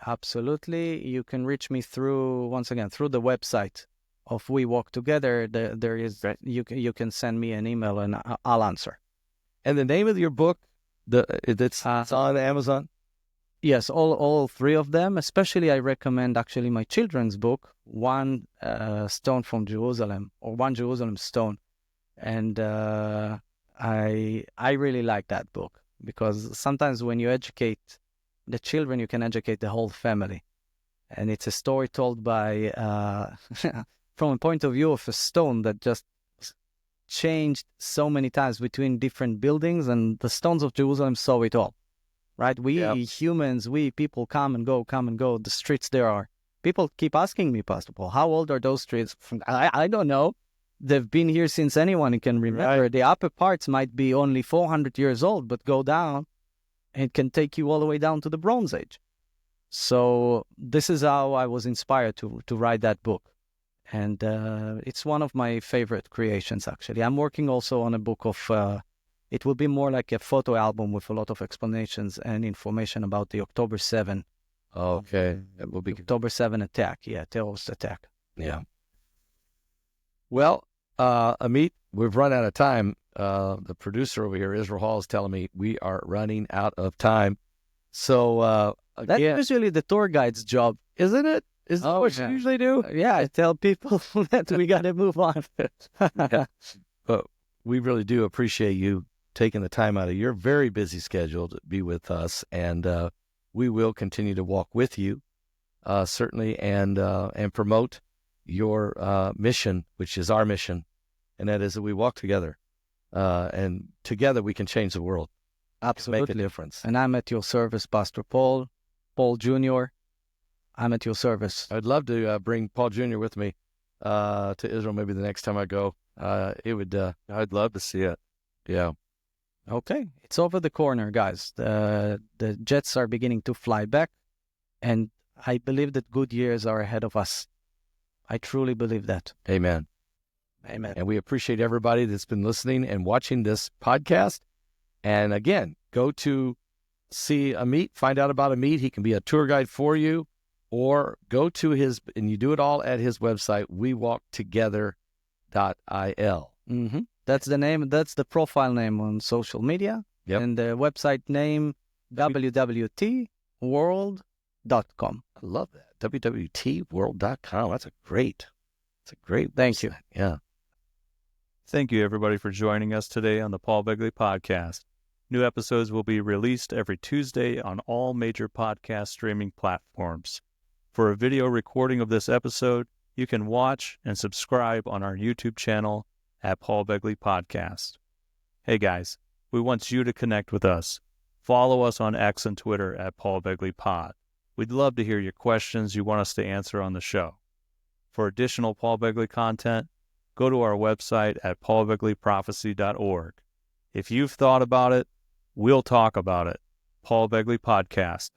Absolutely. You can reach me through the website of We Walk Together. There is, you can send me an email and I'll answer. And the name of your book, it's on Amazon? Yes, all 3 of them. Especially, I recommend actually my children's book, One Stone from Jerusalem, or One Jerusalem Stone. And I really like that book, because sometimes when you educate the children, you can educate the whole family. And it's a story told by, from a point of view of a stone that just changed so many times between different buildings, and the stones of Jerusalem saw it all. Right? We humans, we people come and go. The streets there are. People keep asking me, Pastor Paul, how old are those streets? I don't know. They've been here since anyone can remember. Right. The upper parts might be only 400 years old, but go down, and it can take you all the way down to the Bronze Age. So this is how I was inspired to write that book. And it's one of my favorite creations, actually. I'm working also on a book of... it will be more like a photo album with a lot of explanations and information about the October 7. Okay. That will be October 7 attack. Yeah, terrorist attack. Yeah. Well, Amit, we've run out of time. The producer over here, Israel Hall, is telling me we are running out of time. So that's usually the tour guide's job, isn't it? Is that what you usually do? Yeah, I tell people that we got to move on. But we really do appreciate you taking the time out of your very busy schedule to be with us, and we will continue to walk with you, certainly, and promote your mission, which is our mission, and that is that we walk together, and together we can change the world. Absolutely. Make a difference. And I'm at your service, Pastor Paul Jr. I'm at your service. I'd love to bring Paul Jr. with me to Israel maybe the next time I go. It would. I'd love to see it. Yeah. Okay. It's over the corner, guys. The jets are beginning to fly back, and I believe that good years are ahead of us. I truly believe that. Amen. Amen. And we appreciate everybody that's been listening and watching this podcast. And again, go to see Amit, find out about Amit. He can be a tour guide for you, or go to his, and you do it all at his website, wewalktogether.il. Mm-hmm. That's the name. That's the profile name on social media. Yep. And the website name, WWT World www.wewalktogether.com. I love that. www.tworld.com. That's a great Thank you. website. Yeah. Thank you, everybody, for joining us today on the Paul Begley Podcast. New episodes will be released every Tuesday on all major podcast streaming platforms. For a video recording of this episode, you can watch and subscribe on our YouTube channel at Paul Begley Podcast. Hey guys, we want you to connect with us. Follow us on X and Twitter at Paul Begley Pod. We'd love to hear your questions you want us to answer on the show. For additional Paul Begley content, go to our website at paulbegleyprophecy.org. If you've thought about it, we'll talk about it. Paul Begley Podcast.